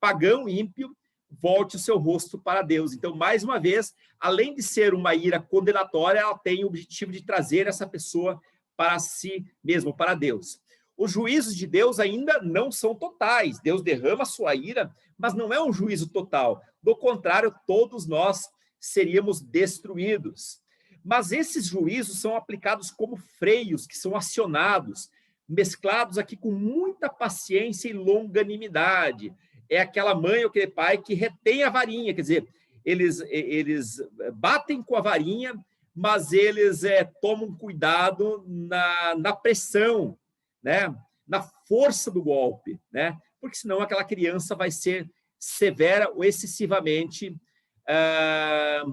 S1: pagão, ímpio, volte o seu rosto para Deus. Então, mais uma vez, além de ser uma ira condenatória, ela tem o objetivo de trazer essa pessoa para si mesmo, para Deus. Os juízos de Deus ainda não são totais. Deus derrama a sua ira, mas não é um juízo total. Do contrário, todos nós seríamos destruídos. Mas esses juízos são aplicados como freios, que são acionados, mesclados aqui com muita paciência e longanimidade. É aquela mãe ou aquele pai que retém a varinha, quer dizer, eles batem com a varinha, mas eles tomam cuidado na pressão, né? Na força do golpe, né? Porque senão aquela criança vai ser severa ou excessivamente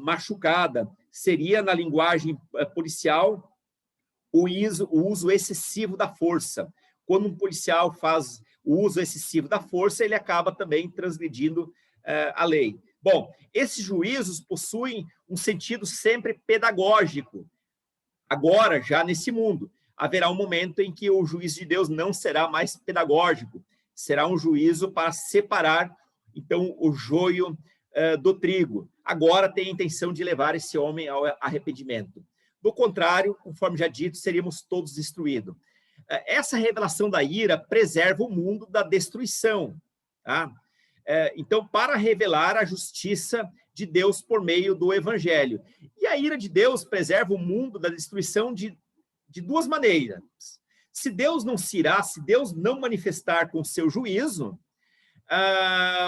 S1: machucada. Seria, na linguagem policial, o uso excessivo da força. Quando um policial faz o uso excessivo da força, ele acaba também transgredindo a lei. Bom, esses juízos possuem um sentido sempre pedagógico. Agora, já nesse mundo, haverá um momento em que o juízo de Deus não será mais pedagógico, será um juízo para separar, então, o joio do trigo. Agora tem a intenção de levar esse homem ao arrependimento. Do contrário, conforme já dito, seríamos todos destruídos. Essa revelação da ira preserva o mundo da destruição. Tá? Então, para revelar a justiça de Deus por meio do evangelho. E a ira de Deus preserva o mundo da destruição de duas maneiras. Se Deus não se irar, se Deus não manifestar com seu juízo,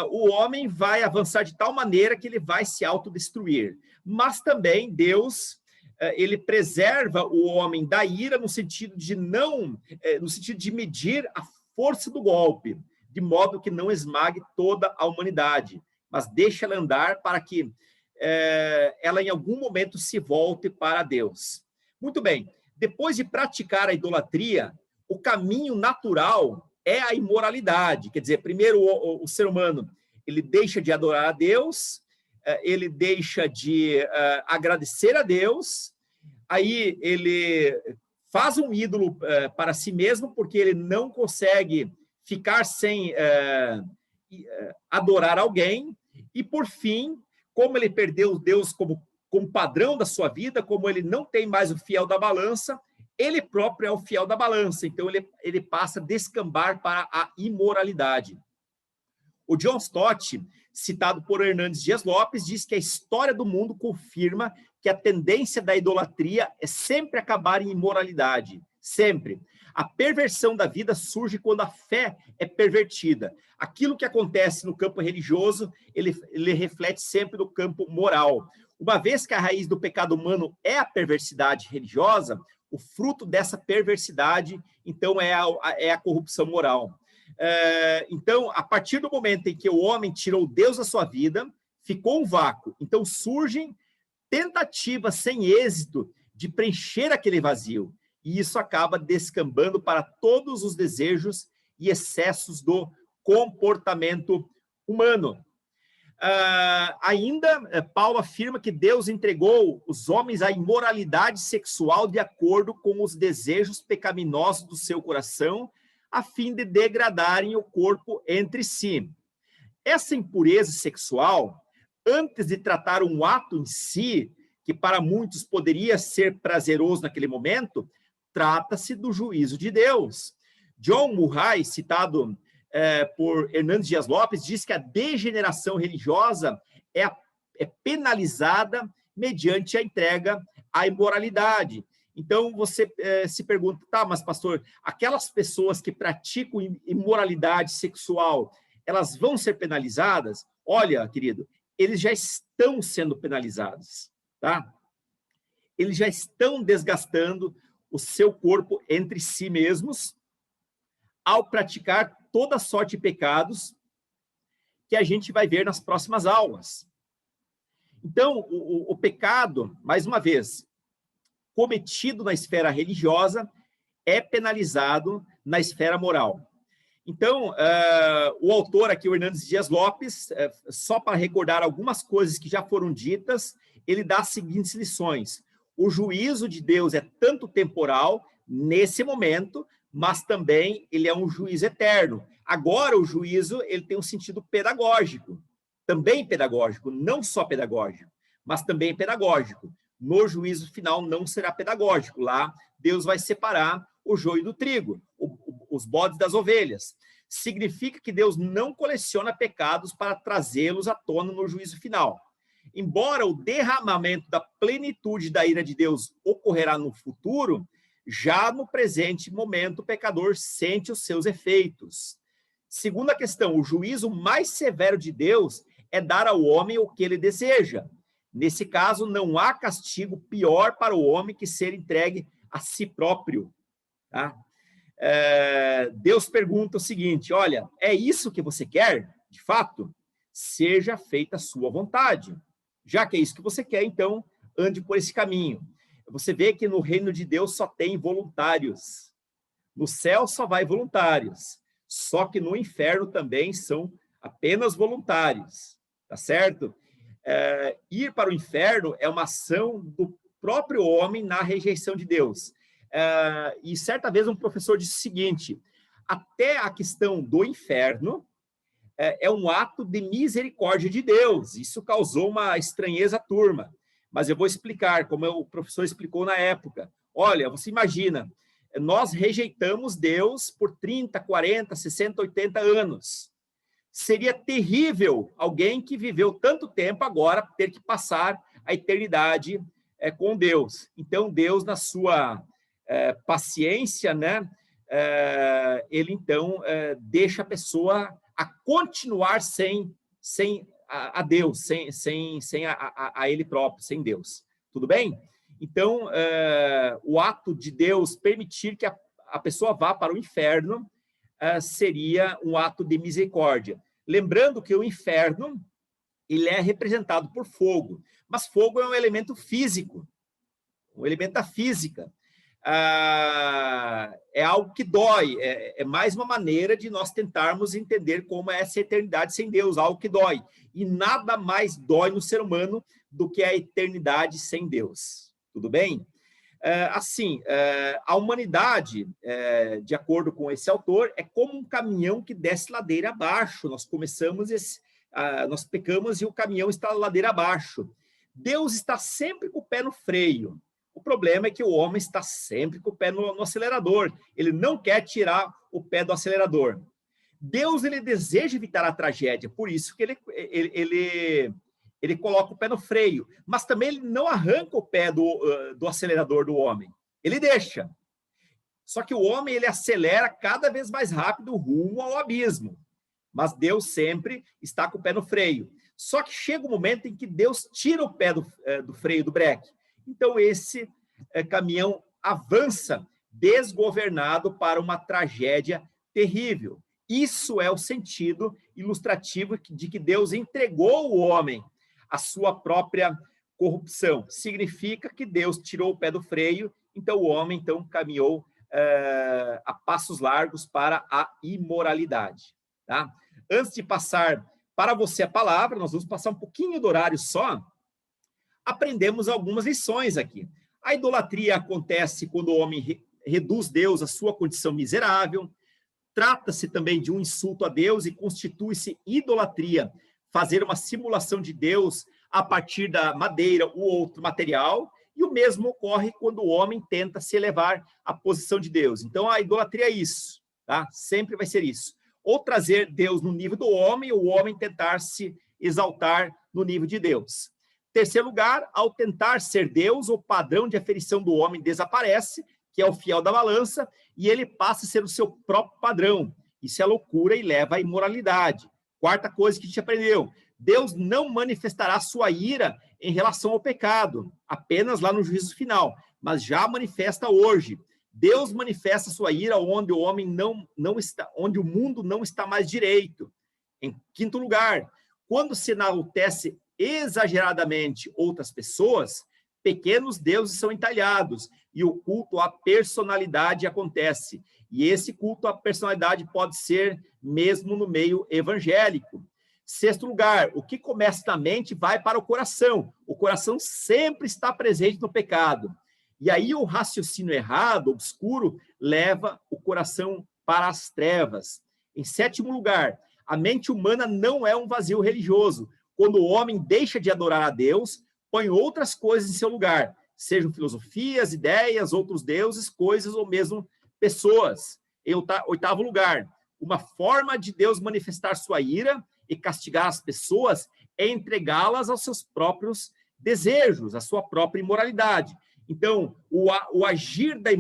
S1: o homem vai avançar de tal maneira que ele vai se autodestruir. Mas também Deus, ele preserva o homem da ira no sentido de no sentido de medir a força do golpe, de modo que não esmague toda a humanidade, mas deixa ela andar para que ela em algum momento se volte para Deus. Muito bem, depois de praticar a idolatria, o caminho natural é a imoralidade. Quer dizer, primeiro o ser humano ele deixa de adorar a Deus, ele deixa de agradecer a Deus, aí ele faz um ídolo para si mesmo, porque ele não consegue ficar sem adorar alguém, e por fim, como ele perdeu Deus como padrão da sua vida, como ele não tem mais o fiel da balança, ele próprio é o fiel da balança, então ele passa a descambar para a imoralidade. O John Stott, citado por Hernandes Dias Lopes, diz que a história do mundo confirma que a tendência da idolatria é sempre acabar em imoralidade, sempre. A perversão da vida surge quando a fé é pervertida. Aquilo que acontece no campo religioso, ele reflete sempre no campo moral. Uma vez que a raiz do pecado humano é a perversidade religiosa, o fruto dessa perversidade, então, é a corrupção moral. Então, a partir do momento em que o homem tirou Deus da sua vida, ficou um vácuo. Então, surgem tentativas sem êxito de preencher aquele vazio. E isso acaba descambando para todos os desejos e excessos do comportamento humano. Paulo afirma que Deus entregou os homens à imoralidade sexual de acordo com os desejos pecaminosos do seu coração, a fim de degradarem o corpo entre si. Essa impureza sexual, antes de tratar um ato em si, que para muitos poderia ser prazeroso naquele momento, trata-se do juízo de Deus. John Murray, citado por Hernandes Dias Lopes, diz que a degeneração religiosa é penalizada mediante a entrega à imoralidade. Então, você se pergunta, tá, mas pastor, aquelas pessoas que praticam imoralidade sexual, elas vão ser penalizadas? Olha, querido, eles já estão sendo penalizados, tá? Eles já estão desgastando o seu corpo entre si mesmos ao praticar toda sorte de pecados que a gente vai ver nas próximas aulas. Então, o pecado, mais uma vez, cometido na esfera religiosa, é penalizado na esfera moral. Então, o autor aqui, o Hernandes Dias Lopes, só para recordar algumas coisas que já foram ditas, ele dá as seguintes lições. O juízo de Deus é tanto temporal, nesse momento, mas também ele é um juízo eterno. Agora, o juízo ele tem um sentido pedagógico, também pedagógico, não só pedagógico, mas também pedagógico. No juízo final não será pedagógico. Lá, Deus vai separar o joio do trigo, os bodes das ovelhas. Significa que Deus não coleciona pecados para trazê-los à tona no juízo final. Embora o derramamento da plenitude da ira de Deus ocorrerá no futuro, já no presente momento o pecador sente os seus efeitos. Segunda questão, o juízo mais severo de Deus é dar ao homem o que ele deseja. Nesse caso, não há castigo pior para o homem que ser entregue a si próprio. Tá? Deus pergunta o seguinte, olha, é isso que você quer? De fato, seja feita a sua vontade. Já que é isso que você quer, então, ande por esse caminho. Você vê que no reino de Deus só tem voluntários. No céu só vai voluntários. Só que no inferno também são apenas voluntários. Tá certo? Ir para o inferno é uma ação do próprio homem na rejeição de Deus. E certa vez um professor disse o seguinte, até a questão do inferno é um ato de misericórdia de Deus. Isso causou uma estranheza à turma. Mas eu vou explicar, como o professor explicou na época. Olha, você imagina, nós rejeitamos Deus por 30, 40, 60, 80 anos. Seria terrível alguém que viveu tanto tempo agora ter que passar a eternidade com Deus. Então, Deus, na sua paciência, né, ele então deixa a pessoa a continuar sem a Deus, sem a ele próprio, sem Deus. Tudo bem? Então, o ato de Deus permitir que a pessoa vá para o inferno seria um ato de misericórdia. Lembrando que o inferno ele é representado por fogo, mas fogo é um elemento físico, um elemento da física. É algo que dói, é mais uma maneira de nós tentarmos entender como é essa eternidade sem Deus, algo que dói. E nada mais dói no ser humano do que a eternidade sem Deus. Tudo bem? A humanidade, de acordo com esse autor, é como um caminhão que desce ladeira abaixo. Nós nós pecamos e o caminhão está ladeira abaixo. Deus está sempre com o pé no freio. O problema é que o homem está sempre com o pé no acelerador. Ele não quer tirar o pé do acelerador. Deus, ele deseja evitar a tragédia, por isso que ele coloca o pé no freio. Mas também ele não arranca o pé do acelerador do homem. Ele deixa. Só que o homem, ele acelera cada vez mais rápido rumo ao abismo. Mas Deus sempre está com o pé no freio. Só que chega um momento em que Deus tira o pé do freio do breque. Então, esse caminhão avança desgovernado para uma tragédia terrível. Isso é o sentido ilustrativo de que Deus entregou o homem à sua própria corrupção. Significa que Deus tirou o pé do freio, então o homem caminhou a passos largos para a imoralidade. Tá? Antes de passar para você a palavra, nós vamos passar um pouquinho do horário só, aprendemos algumas lições aqui. A idolatria acontece quando o homem reduz Deus à sua condição miserável. Trata-se também de um insulto a Deus e constitui-se idolatria, fazer uma simulação de Deus a partir da madeira ou outro material, e o mesmo ocorre quando o homem tenta se elevar à posição de Deus. Então, a idolatria é isso, tá? Sempre vai ser isso. Ou trazer Deus no nível do homem, ou o homem tentar se exaltar no nível de Deus. Terceiro lugar, ao tentar ser Deus, o padrão de aferição do homem desaparece, que é o fiel da balança, e ele passa a ser o seu próprio padrão. Isso é loucura e leva à imoralidade. Quarta coisa que a gente aprendeu, Deus não manifestará sua ira em relação ao pecado, apenas lá no juízo final, mas já manifesta hoje. Deus manifesta sua ira onde o homem não está, onde o mundo não está mais direito. Em quinto lugar, quando se enaltece exageradamente outras pessoas, pequenos deuses são entalhados e o culto à personalidade acontece. E esse culto à personalidade pode ser mesmo no meio evangélico. Sexto lugar, o que começa na mente vai para o coração. O coração sempre está presente no pecado. E aí o raciocínio errado, obscuro, leva o coração para as trevas. Em sétimo lugar, a mente humana não é um vazio religioso. Quando o homem deixa de adorar a Deus, põe outras coisas em seu lugar, sejam filosofias, ideias, outros deuses, coisas ou mesmo pessoas. Em oitavo lugar, uma forma de Deus manifestar sua ira e castigar as pessoas é entregá-las aos seus próprios desejos, à sua própria imoralidade. Então, o agir da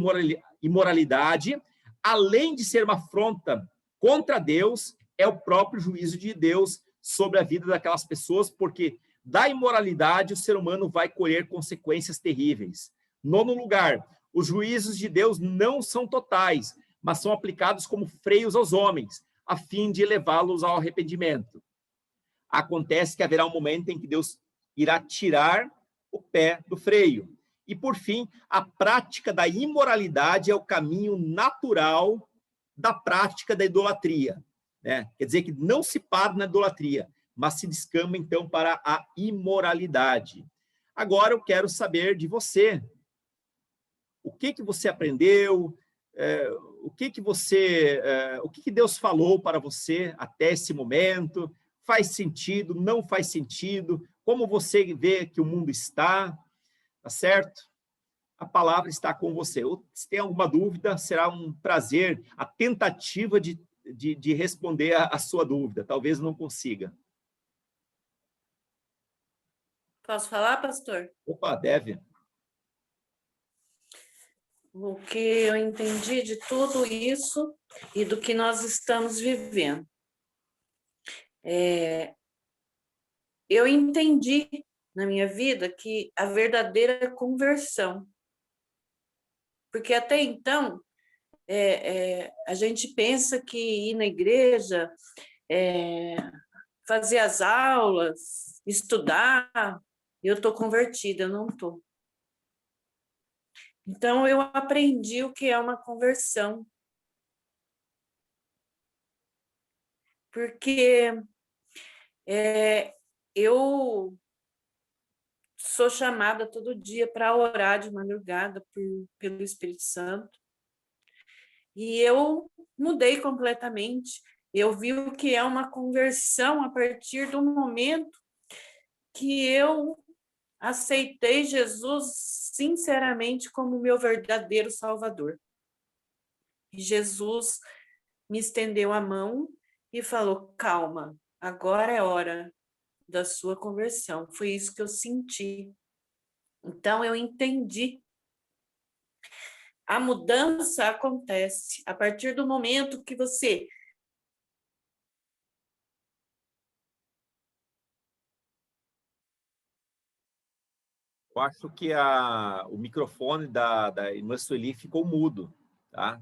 S1: imoralidade, além de ser uma afronta contra Deus, é o próprio juízo de Deus sobre a vida daquelas pessoas, porque da imoralidade o ser humano vai colher consequências terríveis. Nono lugar, os juízos de Deus não são totais, mas são aplicados como freios aos homens, a fim de levá-los ao arrependimento. Acontece que haverá um momento em que Deus irá tirar o pé do freio. E, por fim, a prática da imoralidade é o caminho natural da prática da idolatria. Né? Quer dizer que não se para na idolatria, mas se descamba, então, para a imoralidade. Agora eu quero saber de você. O que você aprendeu? O que Deus falou para você até esse momento? Faz sentido? Não faz sentido? Como você vê que o mundo está? Tá certo? A palavra está com você. Ou, se tem alguma dúvida, será um prazer a tentativa de responder a sua dúvida. Talvez não consiga.
S4: Posso falar, pastor?
S1: Opa, deve.
S4: o que eu entendi de tudo isso e do que nós estamos vivendo. Eu entendi na minha vida que a verdadeira conversão, porque até então a gente pensa que ir na igreja, fazer as aulas, estudar, eu estou convertida, eu não estou. Então, eu aprendi o que é uma conversão. Porque eu sou chamada todo dia para orar de madrugada pelo Espírito Santo. E eu mudei completamente. Eu vi o que é uma conversão a partir do momento que eu aceitei Jesus sinceramente como meu verdadeiro Salvador. E Jesus me estendeu a mão e falou: calma, agora é hora da sua conversão. Foi isso que eu senti. Então, eu entendi. A mudança acontece a partir do momento que você...
S1: Eu acho que o microfone da irmã Sueli ficou mudo, tá?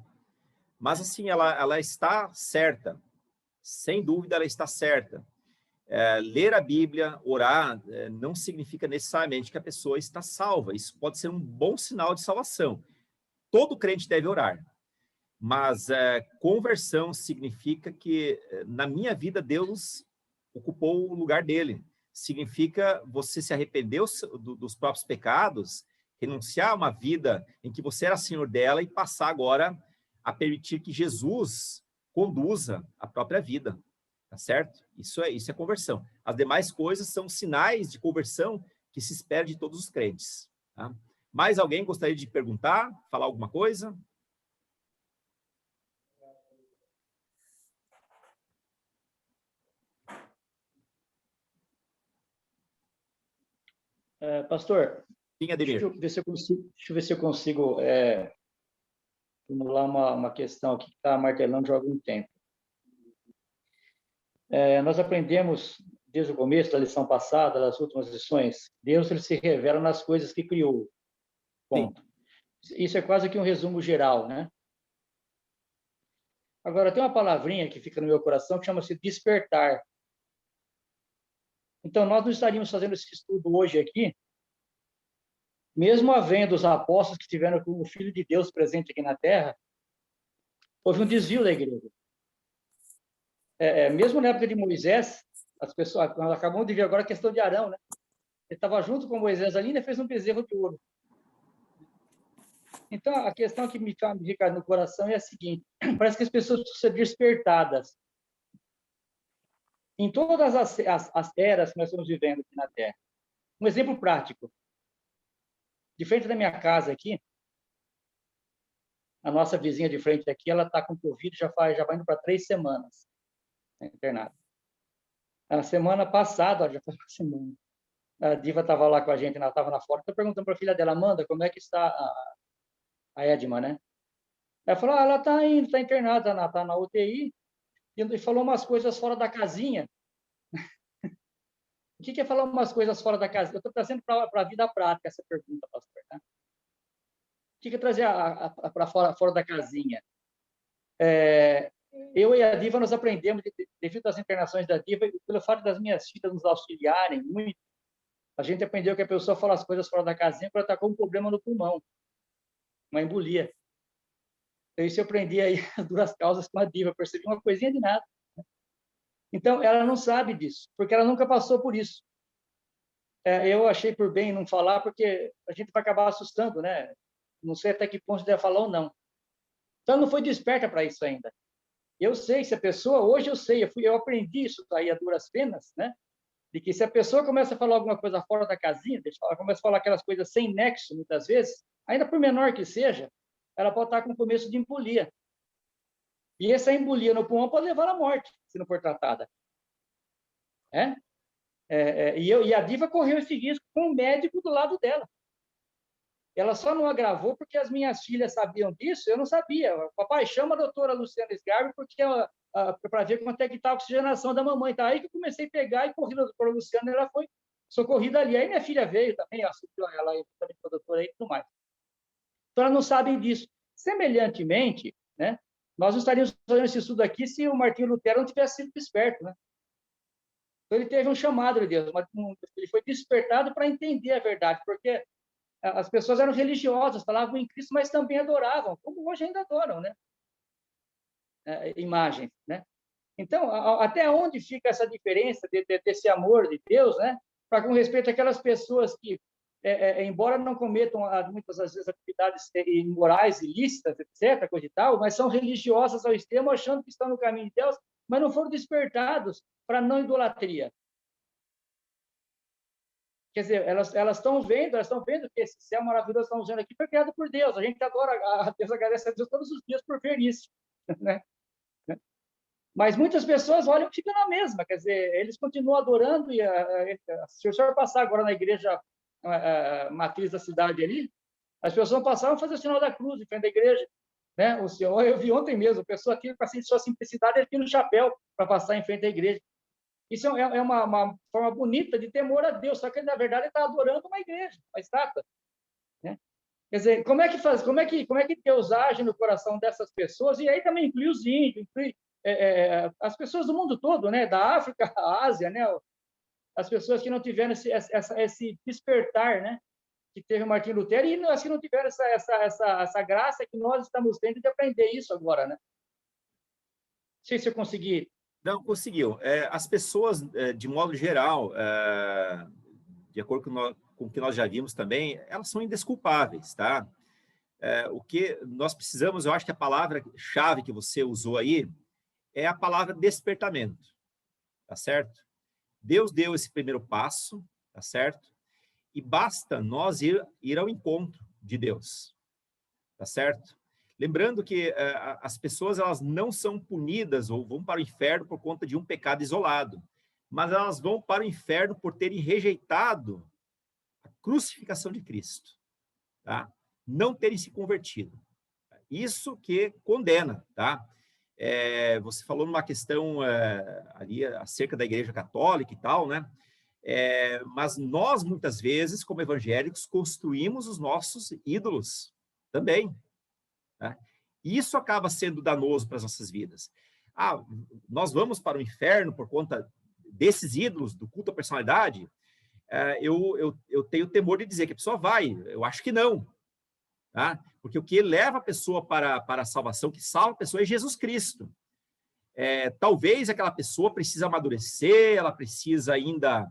S1: Mas, assim, ela está certa. Sem dúvida, ela está certa. Ler a Bíblia, orar, não significa necessariamente que a pessoa está salva. Isso pode ser um bom sinal de salvação. Todo crente deve orar. Mas conversão significa que, na minha vida, Deus ocupou o lugar dele. Significa você se arrepender dos próprios pecados, renunciar a uma vida em que você era senhor dela e passar agora a permitir que Jesus conduza a própria vida. Tá certo? Isso é conversão. As demais coisas são sinais de conversão que se espera de todos os crentes. Tá? Mais alguém gostaria de perguntar, falar alguma coisa?
S5: Pastor,
S1: Sim, Ademir.
S5: deixa eu ver se eu consigo formular uma questão aqui que está martelando já há algum tempo. Nós aprendemos, desde o começo da lição passada, das últimas lições, Deus ele se revela nas coisas que criou. Ponto. Sim. Isso é quase que um resumo geral, né? Agora, tem uma palavrinha que fica no meu coração que chama-se despertar. Então, nós não estaríamos fazendo esse estudo hoje aqui, mesmo havendo os apóstolos que estiveram com o Filho de Deus presente aqui na Terra, houve um desvio da igreja. Mesmo na época de Moisés, as pessoas, nós acabamos de ver agora a questão de Arão, né? Ele estava junto com Moisés ali e fez um bezerro de ouro. Então, a questão que me fica no coração é a seguinte: parece que as pessoas precisam ser despertadas. Em todas as eras que nós estamos vivendo aqui na Terra. Um exemplo prático. De frente da minha casa aqui, a nossa vizinha de frente aqui, ela está com Covid, já vai indo para 3 semanas internada. A semana passada, já faz uma semana, a Diva estava lá com a gente, ela estava na foto, estou perguntando para a filha dela, Amanda, como é que está a Edma, né? Ela falou, ela está indo, está internada, está na UTI, e falou umas coisas fora da casinha. O que é falar umas coisas fora da casinha? Eu estou trazendo para a vida prática essa pergunta, pastor. Tá? O que é trazer para fora da casinha? Eu e a Diva, nós aprendemos, devido às internações da Diva, e pelo fato das minhas filhas nos auxiliarem muito, a gente aprendeu que a pessoa fala as coisas fora da casinha para estar com um problema no pulmão, uma embolia. Então, isso eu aprendi aí, as duas causas com a Diva, percebi uma coisinha de nada. Então, ela não sabe disso, porque ela nunca passou por isso. Eu achei por bem não falar, porque a gente vai acabar assustando, né? Não sei até que ponto deve falar ou não. Então, não foi desperta para isso ainda. Eu sei, se a pessoa, hoje eu sei, eu aprendi isso aí a duras penas, né? De que se a pessoa começa a falar alguma coisa fora da casinha, ela começa a falar aquelas coisas sem nexo, muitas vezes, ainda por menor que seja, ela pode estar com começo de embolia. E essa embolia no pulmão pode levar à morte, se não for tratada. E a Diva correu esse risco com um médico do lado dela. ela só não agravou porque as minhas filhas sabiam disso, eu não sabia. Papai, chama a doutora Luciana Sgarbi porque para ver quanto é que está a oxigenação da mamãe. Tá? Aí que eu comecei a pegar e corri na doutora Luciana, ela foi socorrida ali. Aí minha filha veio também, assistiu ela também com a doutora aí e tudo mais. Então, elas não sabem disso. Semelhantemente, né, nós não estaríamos fazendo esse estudo aqui se o Martinho Lutero não tivesse sido desperto, né? Então, ele teve um chamado de Deus, ele foi despertado para entender a verdade, porque as pessoas eram religiosas, falavam em Cristo, mas também adoravam, como hoje ainda adoram, né? Imagens, né? Então, até onde fica essa diferença desse amor de Deus, né? Para com respeito àquelas pessoas que, embora não cometam muitas vezes atividades imorais, ilícitas, etc., coisa e tal, mas são religiosas ao extremo, achando que estão no caminho de Deus, mas não foram despertados para a não idolatria. Quer dizer, elas estão vendo que esse céu maravilhoso que estamos vendo aqui foi criado por Deus. A gente adora a Deus, agradece a Deus todos os dias por ver isso, né? Mas muitas pessoas olham e ficam na mesma, quer dizer, eles continuam adorando, e se o senhor passar agora na igreja matriz da cidade ali, as pessoas vão passar e vão fazer o sinal da cruz em frente à igreja, né? O senhor, eu vi ontem mesmo, a pessoa aqui, com a sua simplicidade, ele tira o chapéu para passar em frente à igreja. Isso é uma forma bonita de temor a Deus, só que, na verdade, ele está adorando uma igreja, uma estátua, né? Quer dizer, como é que Deus age no coração dessas pessoas? E aí também inclui os índios, inclui as pessoas do mundo todo, né? Da África à Ásia, né? As pessoas que não tiveram esse despertar, né? Que teve o Martinho Lutero, e as que não tiveram essa graça que nós estamos tendo de aprender isso agora, né? Não sei se eu consegui.
S1: Não, conseguiu. As pessoas, de modo geral, de acordo com o que nós já vimos também, elas são indesculpáveis, tá? O que nós precisamos, eu acho que a palavra-chave que você usou aí é a palavra despertamento, tá certo? Deus deu esse primeiro passo, tá certo? E basta nós ir ao encontro de Deus, tá certo? Lembrando que as pessoas, elas não são punidas ou vão para o inferno por conta de um pecado isolado, mas elas vão para o inferno por terem rejeitado a crucificação de Cristo, tá? Não terem se convertido. Isso que condena, tá? Você falou numa questão ali acerca da Igreja Católica e tal, né? Mas nós, muitas vezes, como evangélicos, construímos os nossos ídolos também, né? Isso acaba sendo danoso para as nossas vidas. Nós vamos para o inferno por conta desses ídolos, do culto à personalidade? Eu tenho temor de dizer que a pessoa vai. Eu acho que não. Tá? Porque o que leva a pessoa para a salvação, que salva a pessoa, é Jesus Cristo. Talvez aquela pessoa precise amadurecer, ela precisa ainda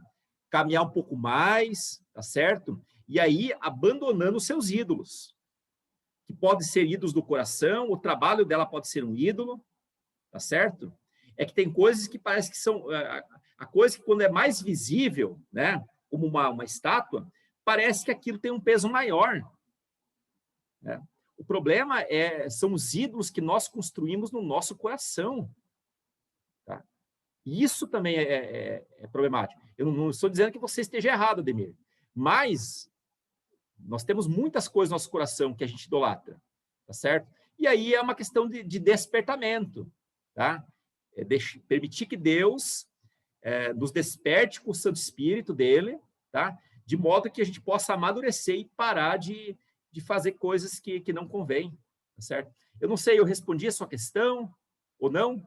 S1: caminhar um pouco mais, tá certo? E aí, abandonando os seus ídolos, que podem ser ídolos do coração, o trabalho dela pode ser um ídolo, tá certo? É que tem coisas que parece que são... A coisa que, quando é mais visível, né, como uma estátua, parece que aquilo tem um peso maior. Né? O problema são os ídolos que nós construímos no nosso coração. Tá? E isso também é problemático. Eu não estou dizendo que você esteja errado, Ademir, mas nós temos muitas coisas no nosso coração que a gente idolatra, tá certo? E aí é uma questão de despertamento, tá? Permitir que Deus nos desperte com o Santo Espírito dele, tá? De modo que a gente possa amadurecer e parar de fazer coisas que não convém, tá certo? Eu não sei, eu respondi a sua questão ou não?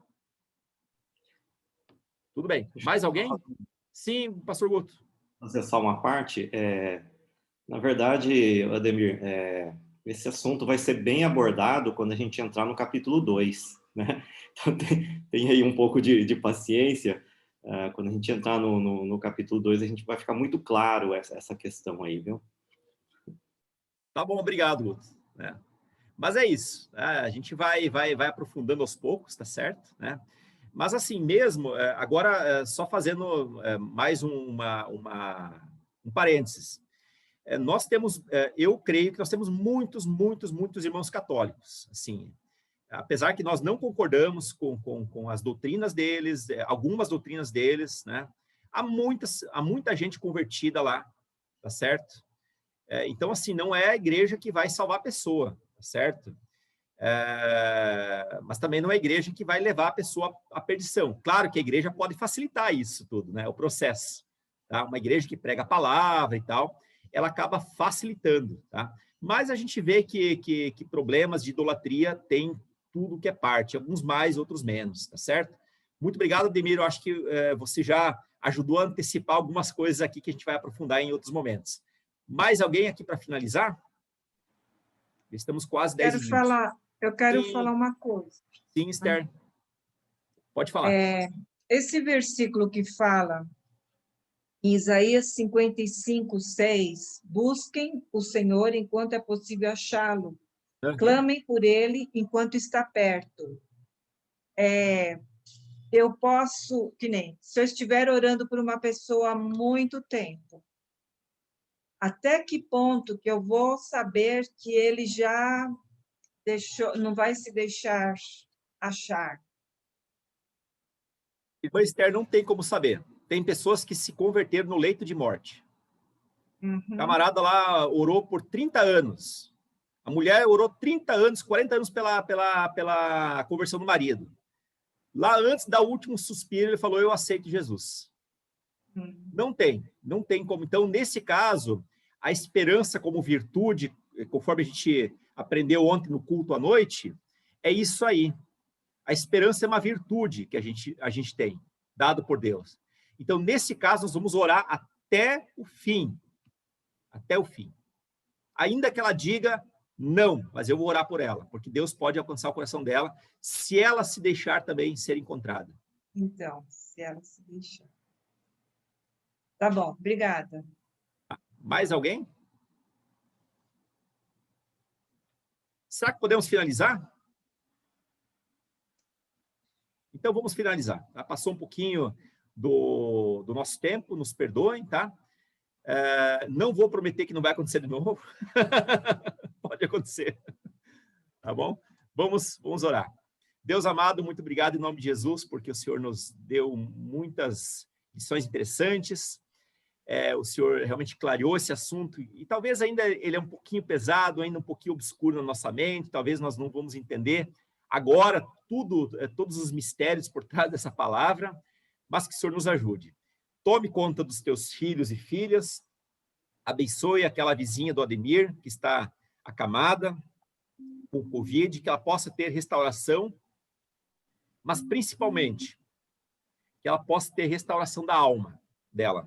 S1: Tudo bem. Mais alguém? Sim, pastor Guto.
S6: Fazer só uma parte. Na verdade, Ademir, esse assunto vai ser bem abordado quando a gente entrar no capítulo 2, né? Então, tem aí um pouco de paciência. Quando a gente entrar no capítulo 2, a gente vai ficar muito claro essa questão aí, viu?
S1: Tá bom, obrigado, Guto. Mas é isso. A gente vai aprofundando aos poucos, tá certo? Né? Mas assim mesmo, agora só fazendo mais um parênteses. Nós temos, eu creio que nós temos muitos irmãos católicos. Assim, apesar que nós não concordamos com as doutrinas deles, algumas doutrinas deles, né? Há muita gente convertida lá, tá certo? Então, assim, não é a igreja que vai salvar a pessoa, tá certo? Mas também não é a igreja que vai levar a pessoa à perdição. Claro que a igreja pode facilitar isso tudo, né? O processo. Tá? Uma igreja que prega a palavra e tal, ela acaba facilitando, tá? Mas a gente vê que problemas de idolatria tem tudo que é parte, alguns mais, outros menos, tá certo? Muito obrigado, Ademir. Eu acho que você já ajudou a antecipar algumas coisas aqui que a gente vai aprofundar em outros momentos. Mais alguém aqui para finalizar? Estamos quase 10 minutos.
S7: Eu quero falar uma coisa.
S1: Sim, Esther. Pode falar.
S7: Esse versículo que fala, em Isaías 55:6, busquem o Senhor enquanto é possível achá-lo. Clamem por ele enquanto está perto. Eu posso, se eu estiver orando por uma pessoa há muito tempo, até que ponto que eu vou saber que ele já deixou, não vai se deixar achar?
S1: Irmã Esther, não tem como saber. Tem pessoas que se converteram no leito de morte. O camarada lá orou por 30 anos. A mulher orou 30 anos, 40 anos pela conversão do marido. Lá antes da último suspiro, ele falou, eu aceito Jesus. Não tem como. Então, nesse caso, a esperança como virtude, conforme a gente aprendeu ontem no culto à noite, é isso aí. A esperança é uma virtude que a gente tem, dado por Deus. Então, nesse caso, nós vamos orar até o fim. Até o fim. Ainda que ela diga, não, mas eu vou orar por ela, porque Deus pode alcançar o coração dela, se ela se deixar também ser encontrada.
S7: Então, se ela se deixar. Tá bom, obrigada.
S1: Mais alguém? Será que podemos finalizar? Então, vamos finalizar. Tá? Passou um pouquinho do nosso tempo, nos perdoem, tá? Não vou prometer que não vai acontecer de novo. Pode acontecer. Tá bom? Vamos orar. Deus amado, muito obrigado em nome de Jesus, porque o Senhor nos deu muitas lições interessantes. O Senhor realmente clareou esse assunto, e talvez ainda ele é um pouquinho pesado, ainda um pouquinho obscuro na nossa mente, talvez nós não vamos entender agora todos os mistérios por trás dessa palavra, mas que o Senhor nos ajude. Tome conta dos teus filhos e filhas, abençoe aquela vizinha do Ademir, que está acamada com Covid, que ela possa ter restauração, mas principalmente que ela possa ter restauração da alma dela.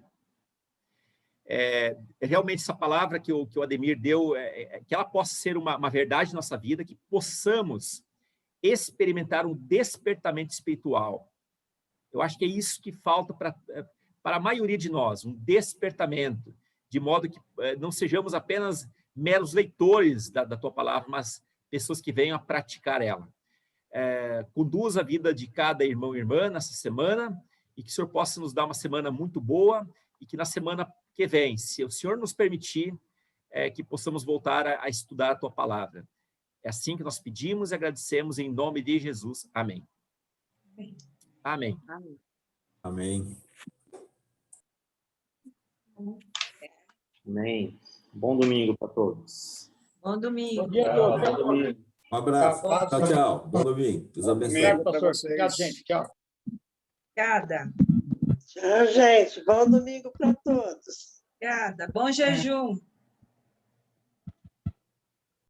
S1: Realmente essa palavra que o Ademir deu, que ela possa ser uma verdade na nossa vida, que possamos experimentar um despertamento espiritual. Eu acho que é isso que falta para a maioria de nós, um despertamento, de modo que não sejamos apenas meros leitores da tua palavra, mas pessoas que venham a praticar ela. Conduza a vida de cada irmão e irmã nessa semana, e que o Senhor possa nos dar uma semana muito boa, e que na semana que vem, se o Senhor nos permitir, que possamos voltar a estudar a tua palavra. É assim que nós pedimos e agradecemos em nome de Jesus. Amém. Amém.
S4: Amém.
S8: Amém.
S6: Amém. Bom domingo para todos.
S7: Bom domingo.
S5: Bom dia a todos.
S6: Bom domingo.
S8: Um abraço. Tchau, tchau. Bom domingo. Deus abençoe.
S5: Obrigado, pastor. Obrigado, gente. Tchau.
S7: Obrigada.
S9: Tchau, gente. Bom domingo para todos.
S7: Obrigada. Bom jejum.